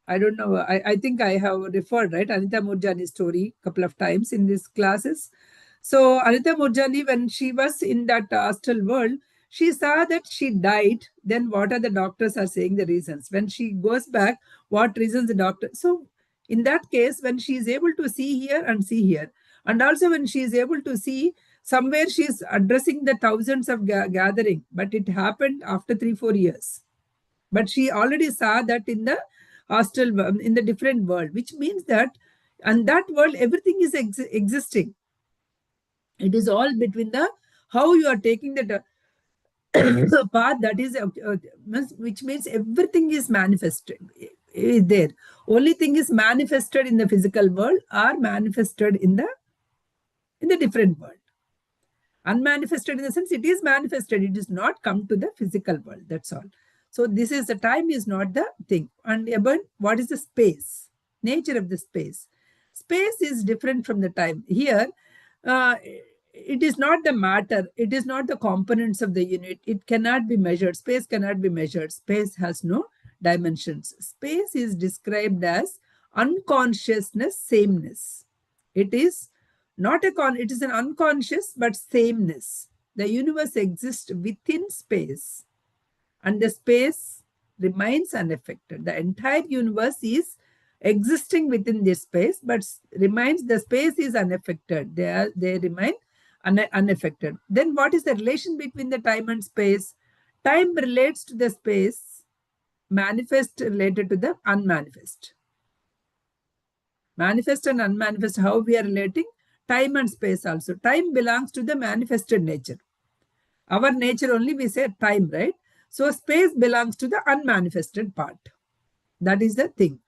I don't know, I think I have referred, right, Anita Moorjani's story a couple of times in these classes. So Anita Moorjani, when she was in that astral world, she saw that she died. Then what are the doctors are saying the reasons? When she goes back, what reasons the doctor? So in that case, when she is able to see here and see here, and also when she is able to see somewhere, she is addressing the thousands of gathering, but it happened after 3-4 years. But she already saw that in the hostel, in the different world, which means that, and that world, everything is existing. It is all between the how you are taking the path, that is, which means everything is manifested is there. Only thing is manifested in the physical world or manifested in the different world. Unmanifested in the sense it is manifested, it is not come to the physical world, that's all. So this is the time is not the thing. And about what is the space, nature of the space. Space is different from the time. Here, it is not the matter, it is not the components of the unit, it cannot be measured. Space cannot be measured. Space has no dimensions. Space is described as unconsciousness, sameness. It is not it is an unconscious but sameness. The universe exists within space, and the space remains unaffected. The entire universe is existing within this space, but remains, the space is unaffected. They remain unaffected. Then what is the relation between the time and space? Time relates to the space, manifest related to the unmanifest. Manifest and unmanifest, how we are relating? Time and space also. Time belongs to the manifested nature. Our nature only we say time, right? So space belongs to the unmanifested part. That is the thing.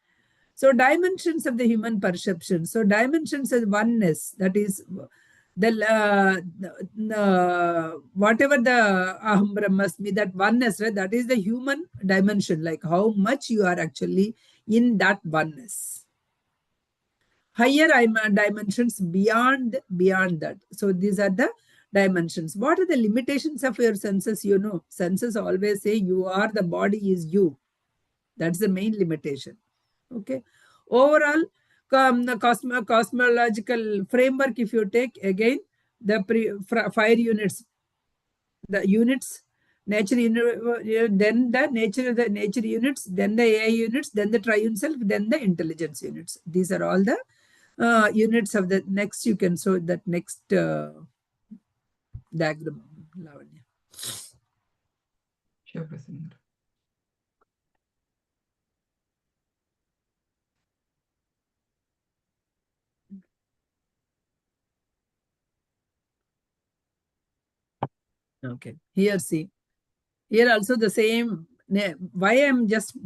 So dimensions of the human perception. So dimensions is oneness. That is the whatever the Aham Brahmasmi, that oneness, right? That is the human dimension, like how much you are actually in that oneness. Higher dimensions beyond that. So these are the dimensions. What are the limitations of your senses? You know, senses always say you are, the body is you. That's the main limitation. Okay. Overall, the cosmological framework, if you take again the 5 units, the units, nature, then the nature of the nature units, then the AI units, then the triune self, then the intelligence units. These are all the units of the next. You can show that next diagram, Lavanya. Sure, Prasanna. Okay. Here, see. Here also the same. Why I'm just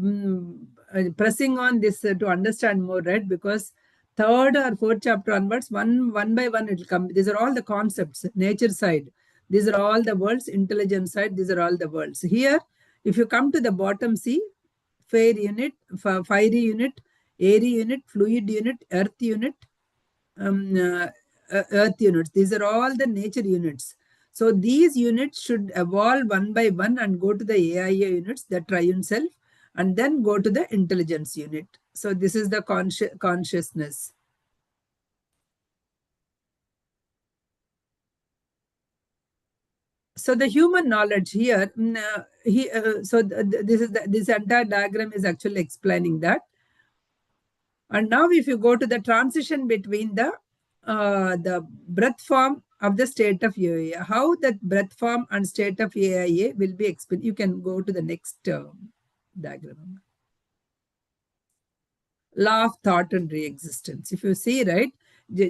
pressing on this to understand more, right? Because 3rd or 4th chapter onwards, one by one it will come. These are all the concepts. Nature side. These are all the worlds. Intelligence side. These are all the worlds. Here, if you come to the bottom, see, fiery unit, airy unit, fluid unit, earth unit, earth units. These are all the nature units. So these units should evolve one by one and go to the AIA units, the triune self, and then go to the intelligence unit. So this is the consciousness. So the human knowledge here, this entire diagram is actually explaining that. And now if you go to the transition between the breath form of the state of AIA, how that breath form and state of AIA will be explained. You can go to the next diagram. Law of thought and re-existence. If you see, right,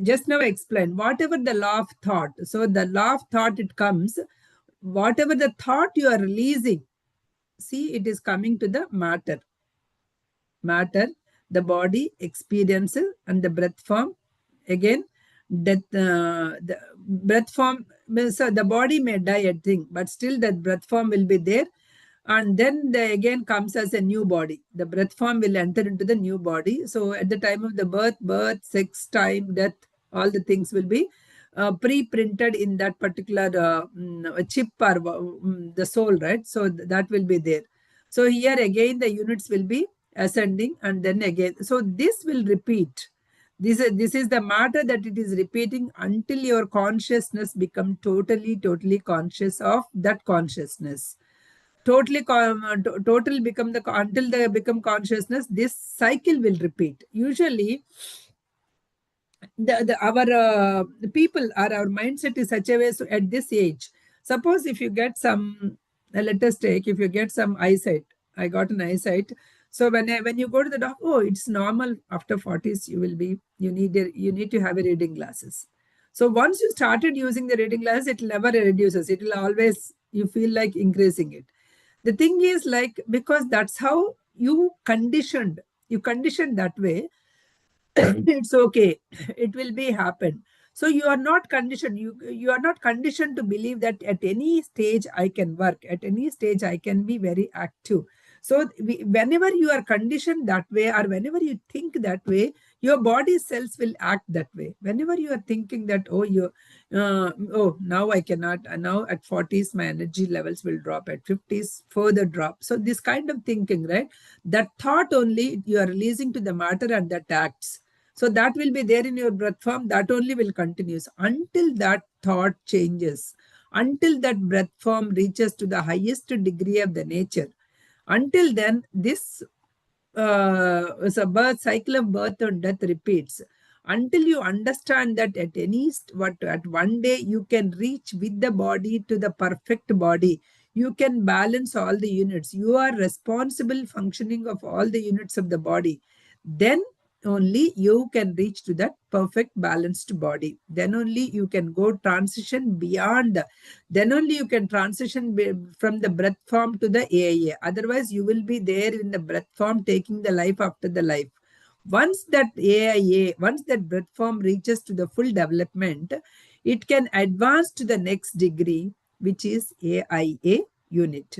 just now explain whatever the law of thought. So the law of thought, it comes, whatever the thought you are releasing, see, it is coming to the matter. the body experiences, and the breath form again death. The breath form means the body may die, I think, but still that breath form will be there, and then the again comes as a new body. The breath form will enter into the new body. So at the time of the birth, sex, time, death, all the things will be pre-printed in that particular chip or the soul, right? So that will be there. So here again the units will be ascending, and then again. So this will repeat. This is the matter that it is repeating until your consciousness become totally conscious of that consciousness. Total become the until they become consciousness. This cycle will repeat. Usually our people or our mindset is such a way. So at this age, suppose if you get some let us take, if you get some eyesight, I got an eyesight. So when you go to the doctor, oh, it's normal after 40s, you need to have a reading glasses. So once you started using the reading glasses, it never reduces, it will always, you feel like increasing it. The thing is, like, because that's how you conditioned that way. It's okay, it will be happen. So you are not conditioned, you are not conditioned to believe that at any stage I can work, at any stage I can be very active. So whenever you are conditioned that way, or whenever you think that way, your body cells will act that way. Whenever you are thinking that, oh, oh, now I cannot, now at 40s my energy levels will drop, at 50s further drop. So this kind of thinking, right, that thought only you are releasing to the matter, and that acts. So that will be there in your breath form, that only will continues until that thought changes, until that breath form reaches to the highest degree of the nature. Until then, this is a cycle of birth and death repeats. Until you understand that at one day you can reach with the body to the perfect body, you can balance all the units, you are responsible functioning of all the units of the body, then only you can reach to that perfect balanced body. Then only you can go transition beyond. Then only you can transition from the breath form to the AIA. Otherwise, you will be there in the breath form, taking the life after the life. Once that AIA, once that breath form reaches to the full development, it can advance to the next degree, which is AIA unit.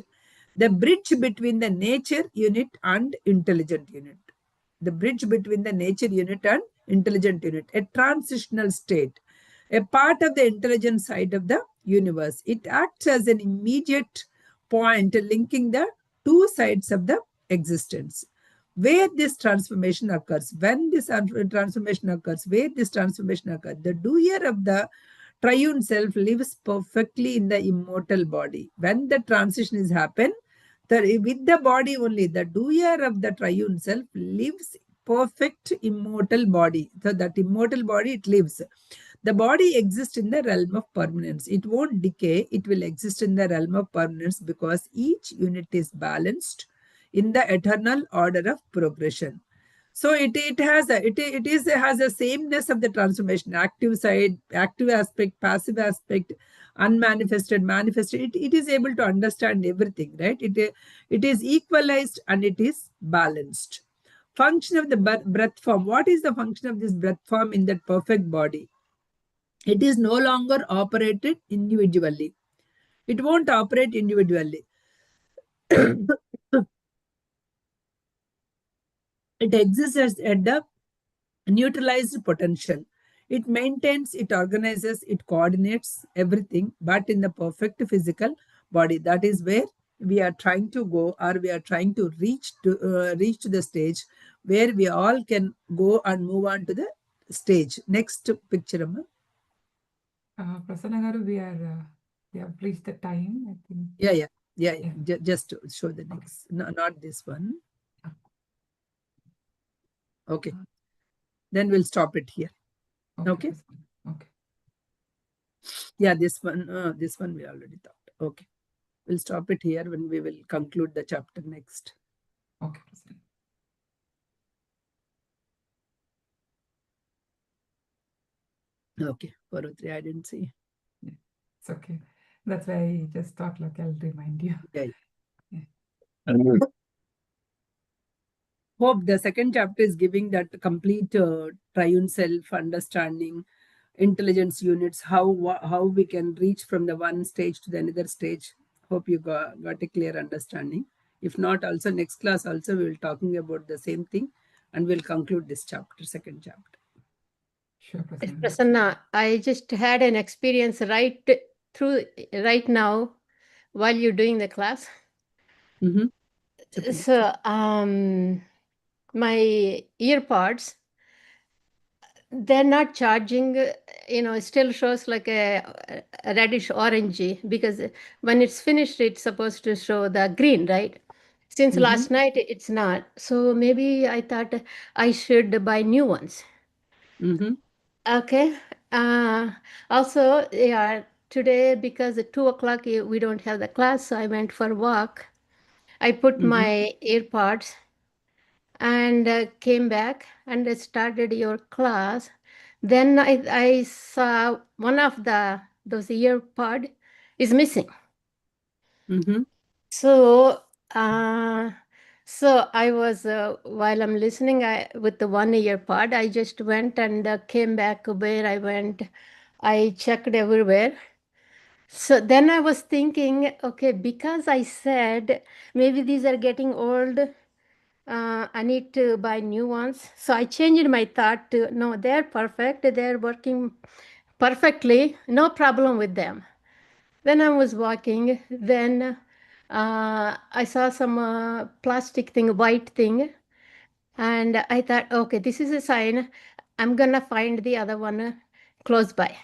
The bridge between the nature unit and intelligent unit. The bridge between the nature unit and intelligent unit, a transitional state, a part of the intelligent side of the universe. It acts as an immediate point linking the two sides of the existence. Where this transformation occurs, when this transformation occurs, where this transformation occurs, the doer of the triune self lives perfectly in the immortal body. When the transition is happened, with the body only, the doer of the triune self lives perfect immortal body. So that immortal body, it lives. The body exists in the realm of permanence. It won't decay. It will exist in the realm of permanence because each unit is balanced in the eternal order of progression. So it has a sameness of the transformation, active side, active aspect, passive aspect, unmanifested, manifested. It is able to understand everything, right? It is equalized and it is balanced. Function of the breath form. What is the function of this breath form in that perfect body? It is no longer operated individually. It won't operate individually. It exists at the neutralized potential. It maintains, it organizes, it coordinates everything, but in the perfect physical body. That is where we are trying to go, or we are trying to reach to the stage where we all can go and move on to the stage. Next picture, Amma. Prasanna garu, we have reached the time, I think. Yeah. Just to show the next, okay. No, not this one. Okay. Then we'll stop it here. Okay. Okay. Yeah, this one we already thought. Okay. We'll stop it here when we will conclude the chapter next. Okay. Okay. Parutri, I didn't see. Yeah, it's okay. That's why I just thought like I'll remind you. Yeah. Yeah. hope the second chapter is giving that complete triune self understanding, intelligence units, how we can reach from the one stage to the another stage. Hope you got a clear understanding. If not, also next class also we will talking about the same thing, and we'll conclude this chapter, second chapter. Sure, Yes, Prasanna. Prasanna, I just had an experience right now while you're doing the class. Mm-hmm. So please. So, my earpods, they're not charging, it still shows like a reddish orangey because when it's finished, it's supposed to show the green, right? Since Mm-hmm. last night, it's not. So maybe I thought I should buy new ones. Mm-hmm. Okay. Uh, Also, yeah, today because at 2 o'clock we don't have the class, so I went for a walk. I put Mm-hmm. my earpods and came back and I started your class. Then I saw one of those earpod is missing. Mm-hmm. So so I was while I'm listening, I with the one earpod, I just went and came back where I went. I checked everywhere. So then I was thinking, okay, because I said maybe these are getting old, I need to buy new ones. So I changed my thought to no, they're perfect. They're working perfectly. No problem with them. Then I was walking. Then I saw some plastic thing, white thing. And I thought, okay, this is a sign. I'm going to find the other one close by.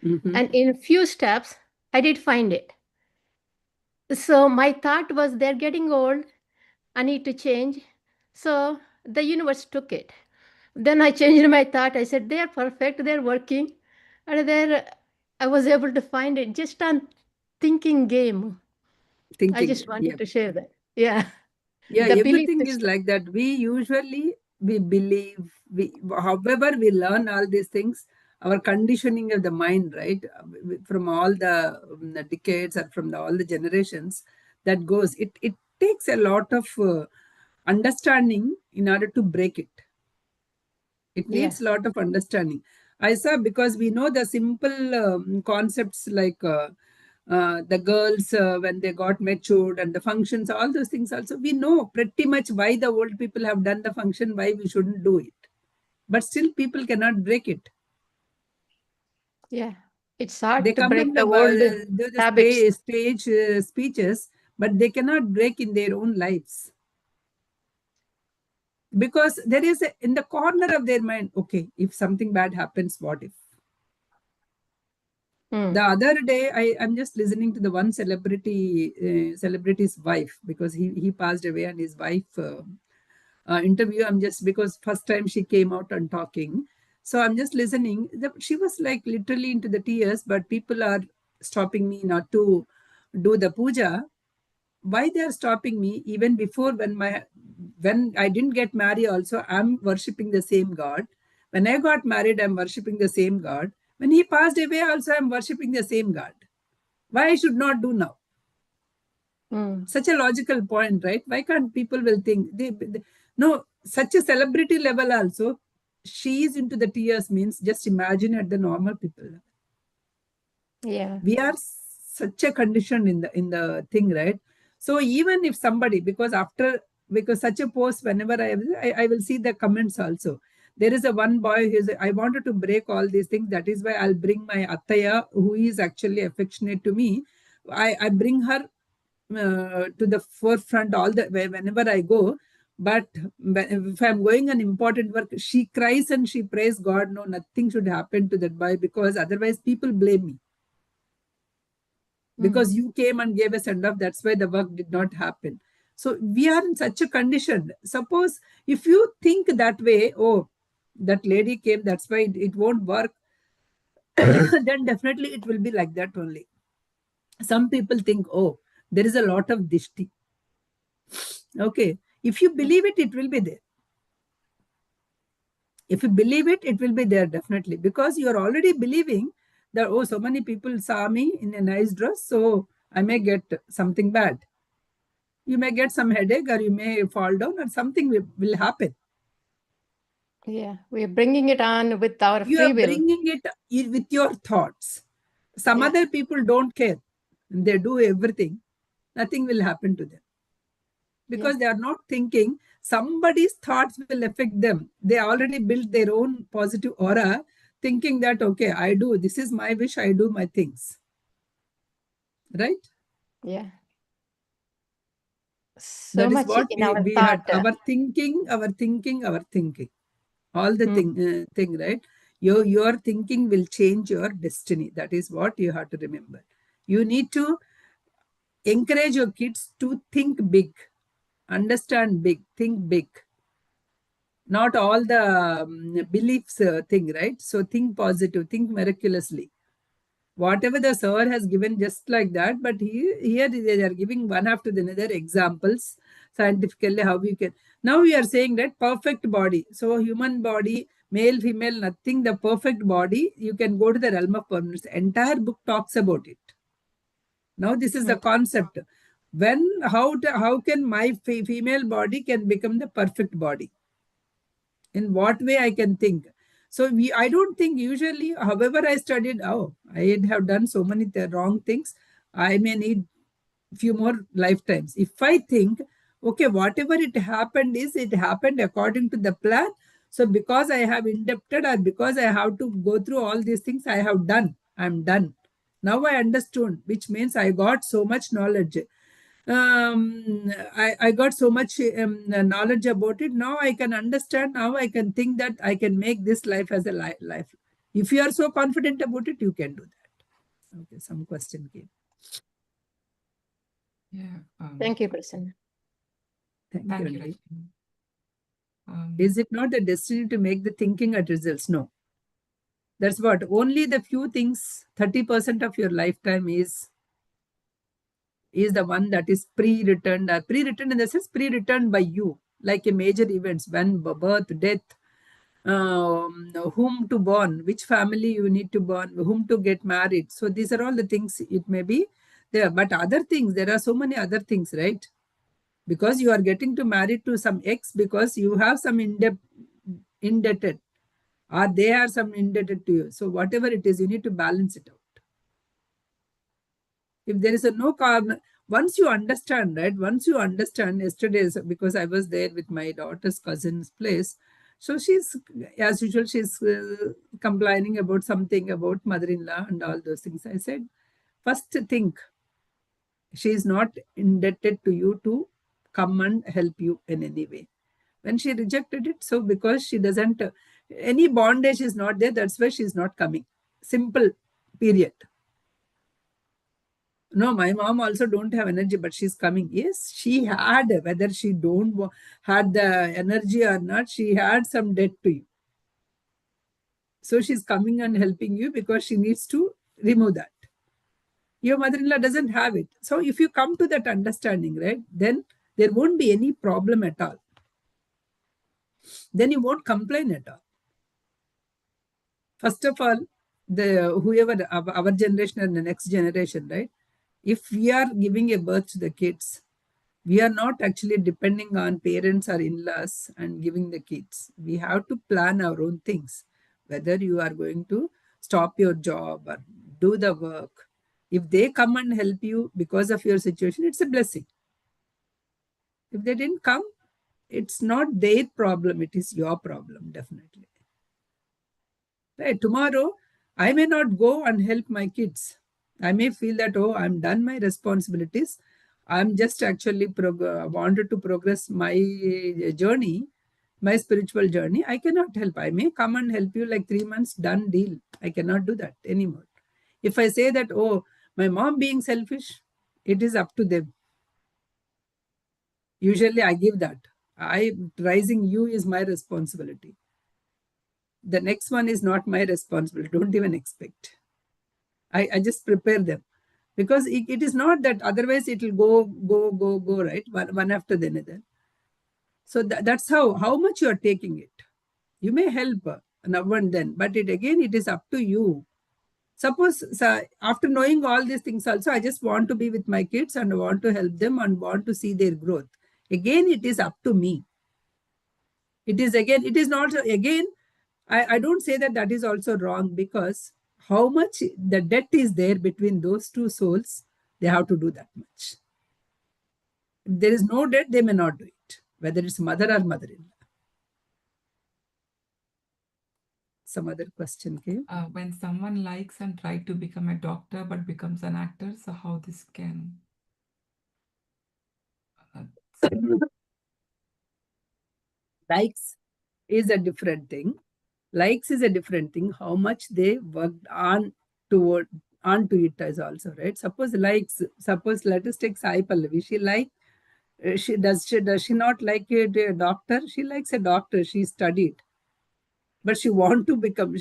Mm-hmm. And in a few steps, I did find it. So my thought was they're getting old. I need to change. So the universe took it. Then I changed my thought. I said, they're perfect, they're working. And there I was able to find it just on thinking game. I Thinking. just wanted Yeah. to share that. Yeah. Yeah, The belief everything is system. like that. We believe, however we learn all these things, our conditioning of the mind, right, from all the decades or from all the generations that goes, it takes a lot of understanding in order to break it. It Yeah. needs a lot of understanding. I saw, because we know the simple concepts like the girls when they got matured and the functions, all those things also, we know pretty much why the old people have done the function, why we shouldn't do it. But still people cannot break it. Yeah. It's They hard to come in break the old do the habits. stage speeches, but they cannot break in their own lives. Because there is in the corner of their mind, okay, if something bad happens, what if? Mm. The other day, I'm just listening to the one celebrity's wife, because he passed away, and his wife interview. I'm just, because first time she came out and talking, so I'm just listening. She was like literally into the tears, but people are stopping me not to do the puja. Why they are stopping me? Even before, when I didn't get married, also I'm worshipping the same God. When I got married, I'm worshipping the same God. When he passed away, also I'm worshipping the same God. Why I should not do now? Mm. Such a logical point, right? Why can't people will think no, such a celebrity level also, she is into the tears, means just imagine at the normal people. Yeah. We are such a condition in the thing, right? So even if somebody, because such a post, whenever I will see the comments also. There is a one boy who is, I wanted to break all these things, that is why I'll bring my attaya, who is actually affectionate to me. I bring her to the forefront all the whenever I go. But if I'm going on important work, she cries and she prays God, no, nothing should happen to that boy, because otherwise people blame me, Mm. because you came and gave a send off, that's why the work did not happen. So we are in such a condition. Suppose if you think that way, oh, that lady came, that's why it won't work, then definitely it will be like that only. Some people think, oh, there is a lot of dishti. Okay, if you believe it, it will be there. If you believe it, it will be there definitely, because you are already believing that, oh, so many people saw me in a nice dress, so I may get something bad. You may get some headache, or you may fall down, or something will happen. Yeah, we're bringing it on with our You free are will. bringing it with your thoughts. Some Yeah. other people don't care. They do everything. Nothing will happen to them. Because they are not thinking somebody's thoughts will affect them. They already built their own positive aura, thinking that, okay, I do, this is my wish, I do my things. Right? Yeah. So That is much what in our we had. thought. Our thinking. All the Hmm. thing, right? Your thinking will change your destiny. That is what you have to remember. You need to encourage your kids to think big, understand big, think big. Not all the beliefs thing, right? So think positive, think miraculously. Whatever the sir has given, just like that. But here they are giving one after the another examples scientifically how we can. Now we are saying that perfect body. So human body, male, female, nothing. The perfect body. You can go to the realm of permanence. Entire book talks about it. Now this is the concept. When how can my female body can become the perfect body? In what way I can think? So I don't think usually, however I studied, oh, I have done so many wrong things, I may need few more lifetimes. If I think, okay, whatever it happened is it happened according to the plan. So because I have indebted, or because I have to go through all these things, I'm done. Now I understood, which means I got so much knowledge. I got so much knowledge about it. Now I can understand. Now I can think that I can make this life as a life. If you are so confident about it, you can do that. Okay, some question came. Yeah. Thank you, Prasanna. Thank Thank you, you, Andy. Rajni. Is it not the destiny to make the thinking at results? No. That's what. Only the few things, 30% of your lifetime is the one that is pre-written, or pre-written in the sense pre-written by you, like a major events, when birth, death, whom to born, which family you need to born, whom to get married. So these are all the things it may be there. But other things, there are so many other things, right? Because you are getting to marry to some ex because you have some indebted, or they are some indebted to you. So whatever it is, you need to balance it out. If there is a no karma, once you understand, right? Once you understand, yesterday, because I was there with my daughter's cousin's place. So she's, as usual, she's complaining about something about mother-in-law and all those things. I said, first think, she is not indebted to you to come and help you in any way. When she rejected it, so because she doesn't, any bondage is not there, that's why she's not coming. Simple, period. No, my mom also don't have energy, but she's coming. Yes, she had, whether she don't had the energy or not, she had some debt to you. So she's coming and helping you because she needs to remove that. Your mother-in-law doesn't have it. So if you come to that understanding, right, then there won't be any problem at all. Then you won't complain at all. First of all, the whoever our generation and the next generation, right? If we are giving a birth to the kids, we are not actually depending on parents or in-laws and giving the kids. We have to plan our own things, whether you are going to stop your job or do the work. If they come and help you because of your situation, it's a blessing. If they didn't come, it's not their problem, it is your problem, definitely. Right? Tomorrow, I may not go and help my kids. I may feel that, oh, I'm done my responsibilities. I'm just actually wanted to progress my journey, my spiritual journey. I cannot help. I may come and help you like 3 months, done deal. I cannot do that anymore. If I say that, oh, my mom being selfish, it is up to them. Usually I give that. Raising you is my responsibility. The next one is not my responsibility. Don't even expect. I just prepare them. Because it is not that otherwise it will go, right? One after the another. So that's how much you are taking it. You may help now and then, but it is up to you. Suppose after knowing all these things also, I just want to be with my kids and want to help them and want to see their growth. Again, it is up to me. It is not, again, I don't say that that is also wrong, because how much the debt is there between those two souls, they have to do that much. If there is no debt, they may not do it, whether it's mother or mother-in-law. Some other question came. When someone likes and try to become a doctor but becomes an actor, so how this can... Likes is a different thing. Likes is a different thing. How much they worked on onto it is also, right? Suppose likes, suppose let us take Sai Pallavi. Does she not like a doctor? She likes a doctor. She studied, but she want to become,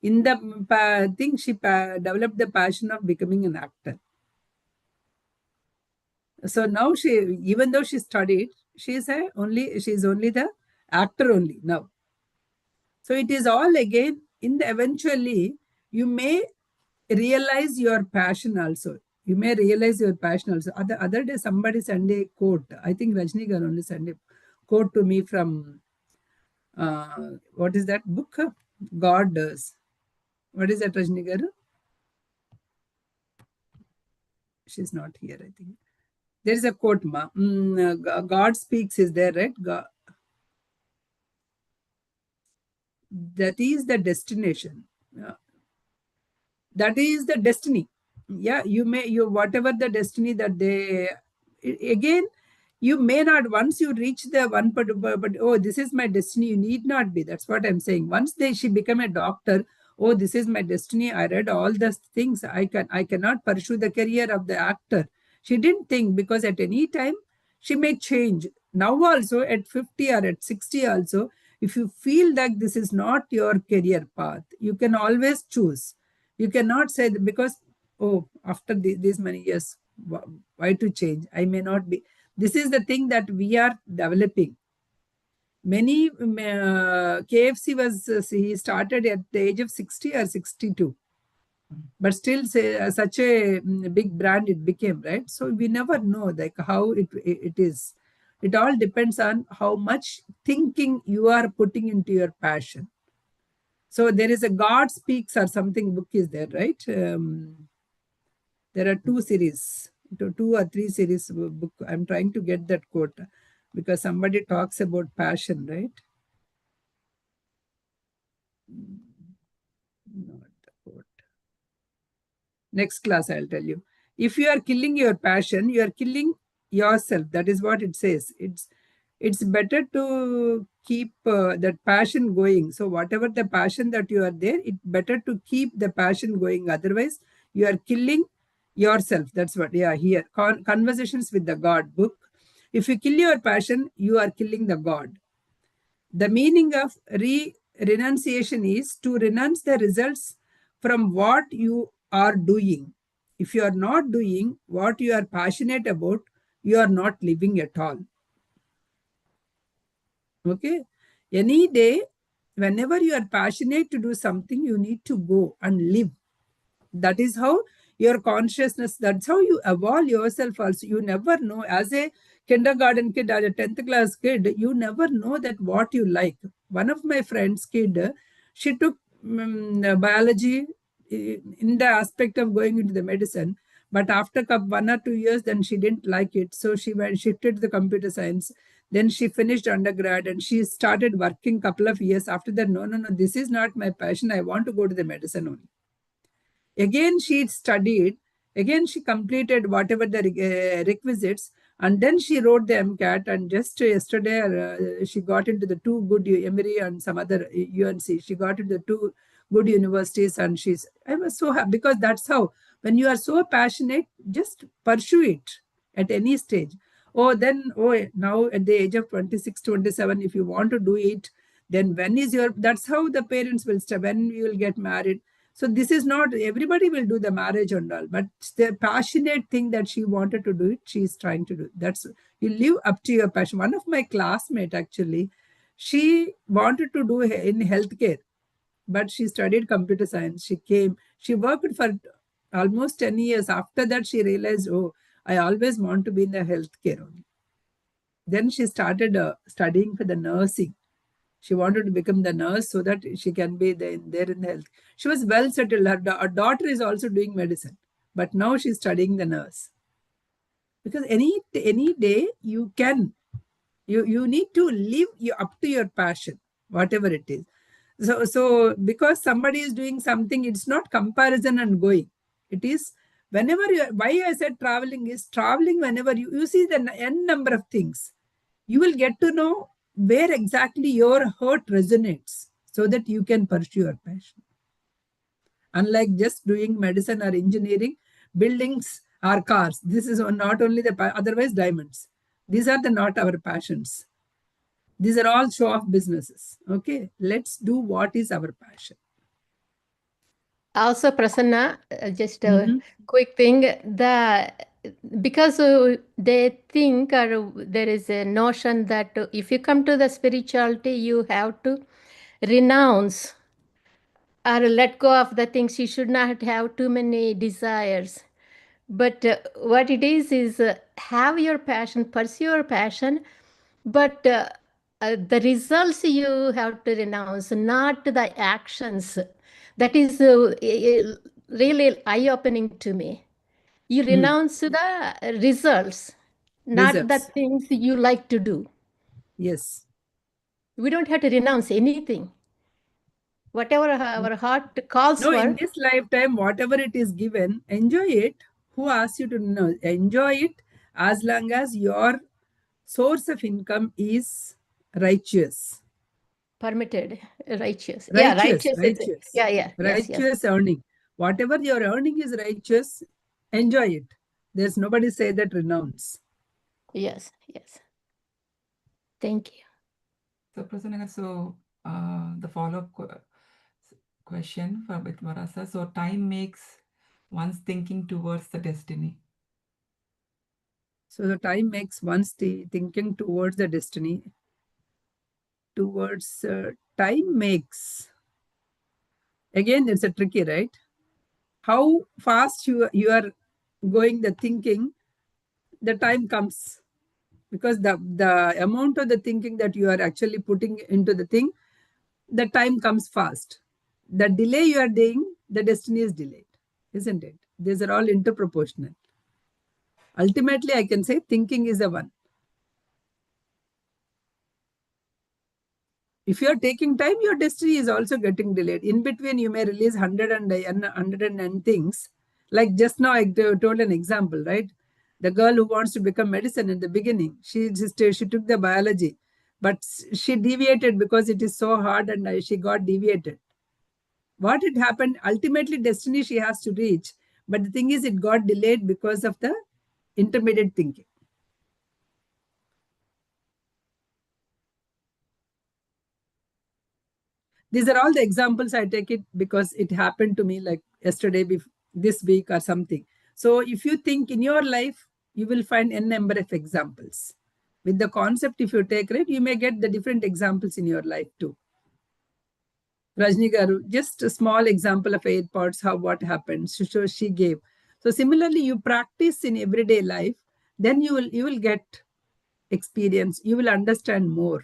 in the thing, she developed the passion of becoming an actor. So now she, even though she studied, she's only the actor only now. So it is all again, in the eventually, you may realize your passion also. You may realize your passion also. Other day, somebody sent a quote. I think Rajni Garu only sent a quote to me from, what is that book? God Does. What is that, Rajni Garu? She's not here, I think. There is a quote, ma. God speaks is there, right? God, that is the destination. That is the destiny. Yeah, you whatever the destiny that they, again, you may not, once you reach the one, but oh, this is my destiny, you need not be. That's what I'm saying. Once she become a doctor, oh, this is my destiny, I read all the things, I cannot pursue the career of the actor. She didn't think, because at any time she may change. Now also at 50 or at 60 also, if you feel that this is not your career path, you can always choose. You cannot say that because, oh, after these many years, why to change? I may not be. This is the thing that we are developing. Many KFC was, he started at the age of 60 or 62. But still, such a big brand it became, right? So we never know like how it is. It all depends on how much thinking you are putting into your passion. So there is a God Speaks or something book is there, right? There are two series, two or three series book. I'm trying to get that quote because somebody talks about passion, right? Not the quote. Next class, I'll tell you. If you are killing your passion, you are killing yourself. That is what it says. It's better to keep that passion going. So whatever the passion that you are there, it's better to keep the passion going. Otherwise, you are killing yourself. That's what, yeah, here. Conversations with the God book. If you kill your passion, you are killing the God. The meaning of renunciation is to renounce the results from what you are doing. If you are not doing what you are passionate about, you are not living at all. Okay? Any day, whenever you are passionate to do something, you need to go and live. That is how your consciousness, that's how you evolve yourself also. You never know. As a kindergarten kid, as a 10th class kid, you never know that what you like. One of my friends' kid, she took biology in the aspect of going into the medicine. But after 1 or 2 years, then she didn't like it. So she shifted to the computer science. Then she finished undergrad and she started working couple of years. After that, no, this is not my passion. I want to go to the medicine only. Again, she studied. Again, she completed whatever the requisites. And then she wrote the MCAT. And just yesterday, she got into the 2 good, Emory and some other UNC. She got into the 2 good universities. And I was so happy because that's how, when you are so passionate, just pursue it at any stage. Now at the age of 26, 27, if you want to do it, then that's how the parents will start, when you will get married. So this is not, everybody will do the marriage and all, but the passionate thing that she wanted to do it, she is trying to do. That's, you live up to your passion. One of my classmates actually, she wanted to do in healthcare, but she studied computer science. She worked for almost 10 years. After that, she realized, oh, I always want to be in the healthcare only. Then she started studying for the nursing. She wanted to become the nurse so that she can be there in the health. She was well settled. Her daughter is also doing medicine, but now she's studying the nurse. Because any day you can, you need to live up to your passion, whatever it is. So because somebody is doing something, it's not comparison and going. It is whenever you. Why I said traveling is traveling whenever you see the n number of things. You will get to know where exactly your heart resonates so that you can pursue your passion. Unlike just doing medicine or engineering, buildings or cars, this is not only otherwise diamonds. These are not our passions. These are all show-off businesses. Okay, let's do what is our passion. Also, Prasanna, just a Mhm. quick thing. Because they think, or there is a notion that if you come to the spirituality, you have to renounce or let go of the things. You should not have too many desires. But what it is have your passion, pursue your passion, but the results you have to renounce, not the actions. That is really eye-opening to me. You renounce the results, not the Results. things you like to do. Yes. We don't have to renounce anything. Whatever our heart calls No, in for, this lifetime, whatever it is given, enjoy it. Who asks you to know? Enjoy it as long as your source of income is righteous. permitted, righteous. Yeah, Righteous, righteous is, righteous, yeah, yeah, yes, yes, righteous earning. Whatever you're earning is righteous, enjoy it. There's nobody say that renounce. yes, yes. Thank you. So, Prasanna, so the follow-up question for with Marasa. So, time makes one's thinking towards the destiny. So the time makes one's thinking towards the destiny. Towards time makes. Again, it's a tricky, right? How fast you are going the thinking, the time comes. Because the amount of the thinking that you are actually putting into the thing, the time comes fast. The delay you are doing, the destiny is delayed, isn't it? These are all interproportional. Ultimately, I can say thinking is the one. If you are taking time, your destiny is also getting delayed. In between, you may release 100 things. Like just now, I told an example, right? The girl who wants to become medicine in the beginning, she took the biology, but she deviated because it is so hard, and she got deviated. What had happened? Ultimately, destiny she has to reach, but the thing is, it got delayed because of the intermediate thinking. These are all the examples I take it because it happened to me like yesterday, this week or something. So if you think in your life, you will find n number of examples. With the concept, if you take, right, you may get the different examples in your life too. Rajni Garu, just a small example of AirPods, how what happened. So she gave. So similarly, you practice in everyday life, then you will get experience. You will understand more.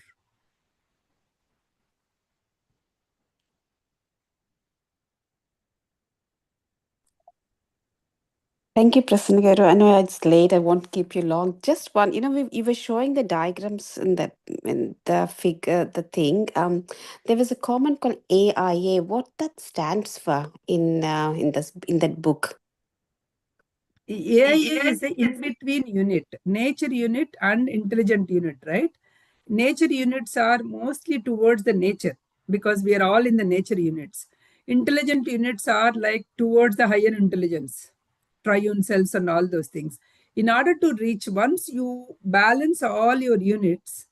Thank you, Prasanna Garu. I know it's late. I won't keep you long. Just one, you were showing the diagrams in the figure, the thing. There was a comment called AIA. What that stands for in that book? AIA is the in-between unit, nature unit and intelligent unit, right? Nature units are mostly towards the nature because we are all in the nature units. Intelligent units are like towards the higher intelligence, triune cells and all those things. In order to reach, once you balance all your units,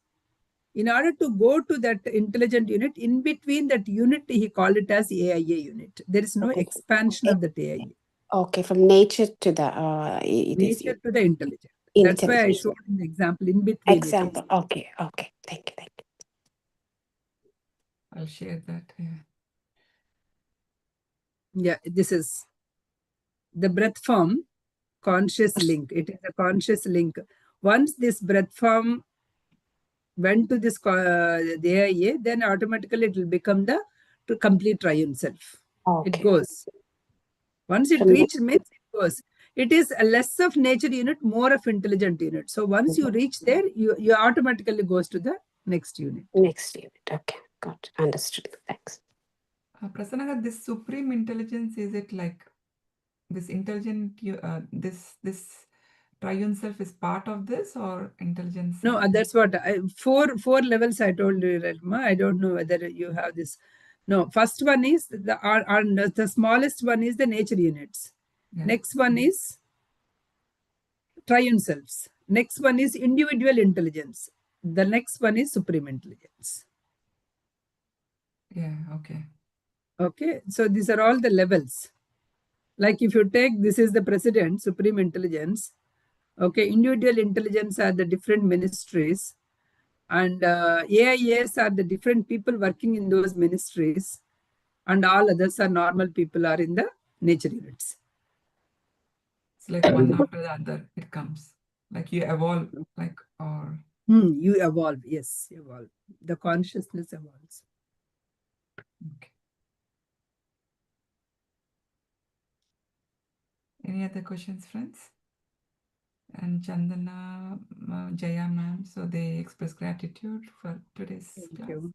in order to go to that intelligent unit, in between that unit, he called it as AIA unit. There is no Okay. expansion of that AIA. Okay, from nature to the it is Nature to the intelligent. That's why I intelligence. showed an example in between. Example. Okay, okay. Thank you. I'll share that. Yeah. Yeah, this is the breath form conscious link. It is a conscious link. Once this breath form went to this the AIA, then automatically it will become the complete triune self. It Okay. goes. Once it From the- reached means it goes. It is a less of nature unit, more of intelligent unit. So once you reach there, you automatically goes to the next unit. next unit. Okay, got it. Understood. Thanks. Prasanna, this supreme intelligence, is it like this intelligent, this triune self is part of this, or intelligence? No, that's what four levels I told you, Relma. I don't know whether you have this. No, first one is the smallest one is the nature units. Yeah. Next one is triune selves. Next one is individual intelligence. The next one is supreme intelligence. Yeah, okay. Okay, so these are all the levels. Like if you take this is the president, supreme intelligence. Okay, individual intelligence are the different ministries, and AIAs are the different people working in those ministries, and all others are normal people are in the nature units. It's like one after the other, it comes. Like you evolve, like, or You evolve, yes, evolve. The consciousness evolves. okay. Any other questions, friends? And Chandana, Jaya ma'am, so they express gratitude for today's Thank class. you.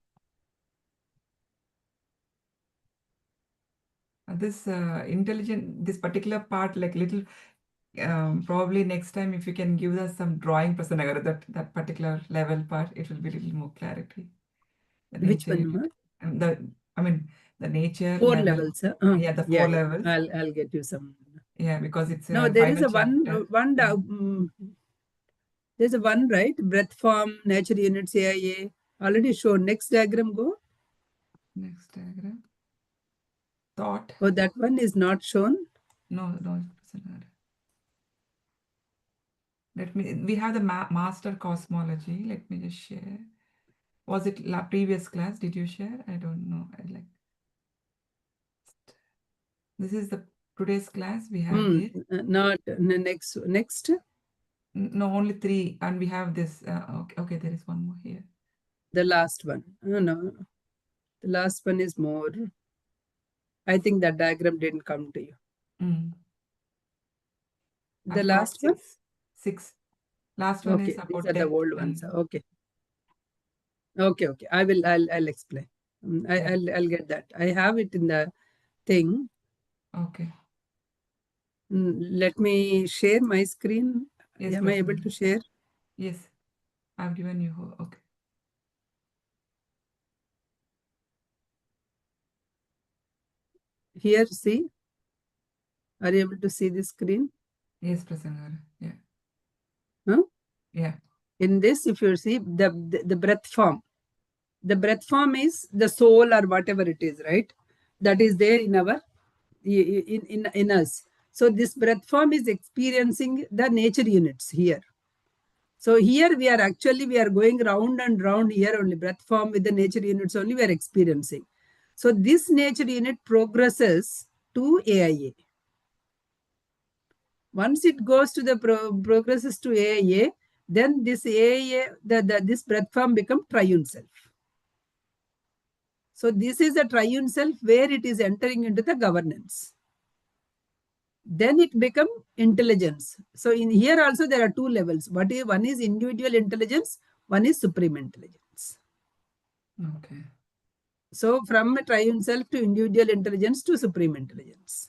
This this particular part, like little, probably next time if you can give us some drawing, Prasanna, that particular level part, it will be a little more clarity. The Which nature, one, ma? the nature Four level. levels. Yeah, the four Yeah. levels. I'll get you some. Yeah, because it's No, a there is final a chapter. there's a one, right? Breath form, nature units, AIA. Already shown. Next diagram, go. Next diagram. Thought. Oh, that one is not shown. No, Prasanna. We have the master cosmology. Let me just share. Was it previous class? Did you share? I don't know. This is the today's class we have here. Not next. No, only 3, and we have this. Okay, there is one more here. The last one. No. The last one is more. I think that diagram didn't come to you. The last one? 6. Last one is Okay, these about are the depth. old ones. Okay. I'll explain. I'll get that. I have it in the thing. Okay. Let me share my screen. Yes, Am I able to share? Yes, I've given you. Okay. Here, see. Are you able to see the screen? Yes, Prasanna. Yeah. Huh? Yeah. In this, if you see the breath form, the breath form is the soul or whatever it is, right? That is there in our in us. So this breath form is experiencing the nature units here. So here we are going round and round here only, breath form with the nature units only we are experiencing. So this nature unit progresses to AIA. Once it goes to the progresses to AIA, then this AIA, this breath form becomes triune self. So this is a triune self where it is entering into the governance. Then it becomes intelligence. So in here also there are 2 levels. One is individual intelligence, one is supreme intelligence. Okay. So from a triune self to individual intelligence to supreme intelligence.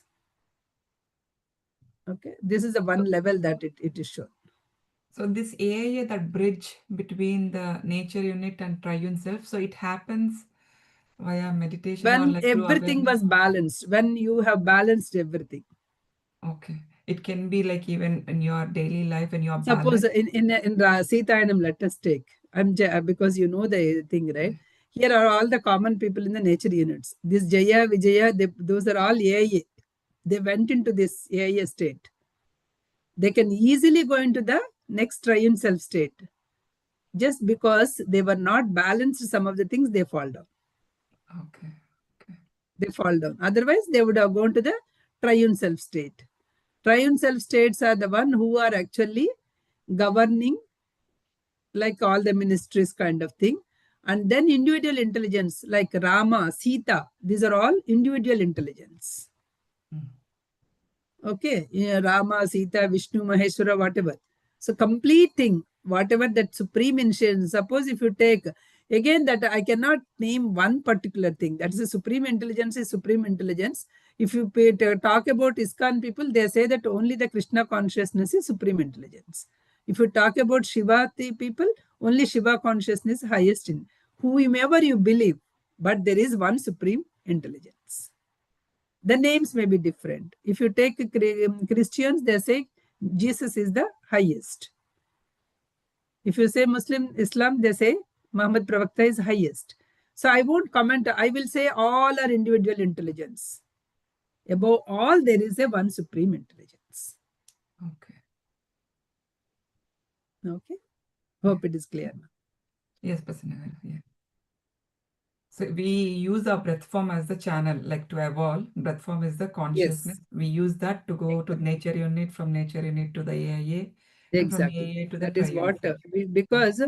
Okay, this is the one level that it is shown. So this AIA, that bridge between the nature unit and triune self, so it happens via meditation or When like everything was balanced, when you have balanced everything. Okay. It can be like even in your daily life when you are Suppose balanced. in Sitayanam, let us take. Because you know the thing, right? Here are all the common people in the nature units. This Jaya, Vijaya, those are all AIA. They went into this AIA state. They can easily go into the next triune self state. Just because they were not balanced, some of the things they fall down. Okay. They fall down. Otherwise, they would have gone to the triune self state. Triune self states are the one who are actually governing, like all the ministries kind of thing. And then individual intelligence, like Rama, Sita, these are all individual intelligence. Okay, yeah, Rama, Sita, Vishnu, Maheshwara, whatever. So complete thing, whatever that supreme intelligence. Suppose if you take, again, that I cannot name one particular thing. That is the supreme intelligence is supreme intelligence. If you talk about ISKCON people, they say that only the Krishna consciousness is supreme intelligence. If you talk about Shiva people, only Shiva consciousness is highest in whomever you believe, but there is one supreme intelligence. The names may be different. If you take Christians, they say Jesus is the highest. If you say Muslim, Islam, they say Muhammad Pravakta is highest. So I won't comment. I will say all are individual intelligence. Above all, there is a one supreme intelligence. Okay. Okay. Hope it is clear now. Yes, Prasanna Garu, yeah. So we use our breath form as the channel, like to evolve. Breath form is the consciousness. We use that to go to nature unit, from nature unit to the AIA, and from Exactly. AIA to the That is triune. what, because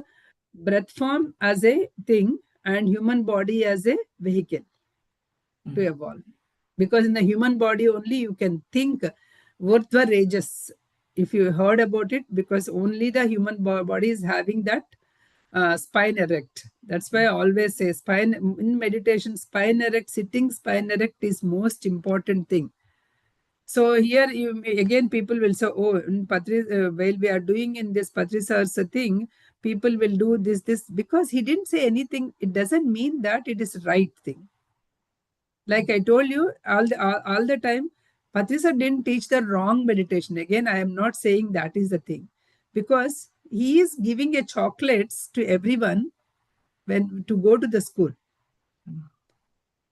breath form as a thing and human body as a vehicle to evolve. Because in the human body only you can think Vurtva rages. If you heard about it, because only the human body is having that spine erect. That's why I always say spine in meditation, spine erect, sitting spine erect is most important thing. So here you again people will say, oh, in while we are doing in this Patrisar's thing, people will do this because he didn't say anything. It doesn't mean that it is right thing. Like I told you all the time, Patrisar didn't teach the wrong meditation. Again, I am not saying that is the thing, because he is giving a chocolates to everyone when to go to the school.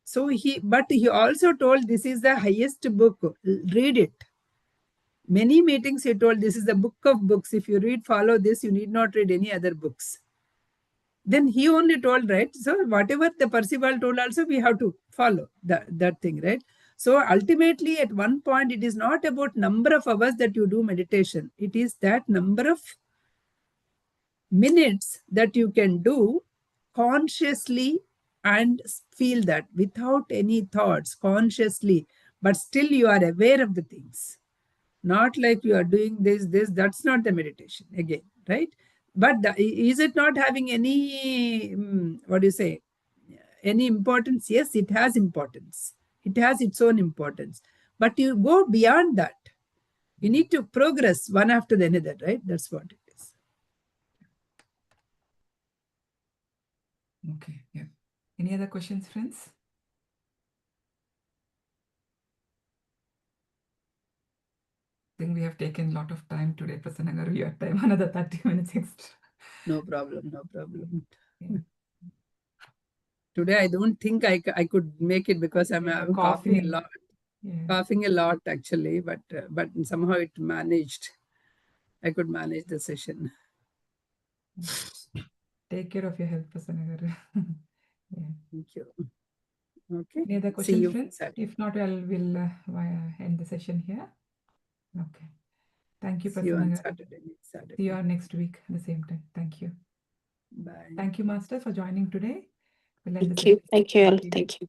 So but he also told this is the highest book. Read it. Many meetings he told this is the book of books. If you follow this, you need not read any other books. Then he only told, right? So whatever the Percival told also, we have to follow that thing, right? So ultimately, at one point, it is not about number of hours that you do meditation. It is that number of minutes that you can do consciously and feel that without any thoughts, consciously, but still you are aware of the things. Not like you are doing this, that's not the meditation again, right? But is it not having any, what do you say, any importance? Yes, it has importance. It has its own importance. But you go beyond that. You need to progress one after the another, right? That's what it is. Okay, yeah. Any other questions, friends? I think we have taken a lot of time today, Prasanna Garu. Your time, another 30 minutes extra. No problem, no problem. Yeah. Today, I don't think I could make it because I'm coughing a lot. Yeah. Coughing a lot, actually, but somehow it managed. I could manage the session. Take care of your health, Prasanna Garu. Yeah. Thank you. Okay. Any other See questions, you friends? Saturday. If not, we'll end the session here. Okay. Thank you, See you on Prasanna Garu. Saturday. Next Saturday. See you next week at the same time. Thank you. Bye. Thank you, Master, for joining today. We'll end the Thank you. session. Thank you all. Thank you. Thank you.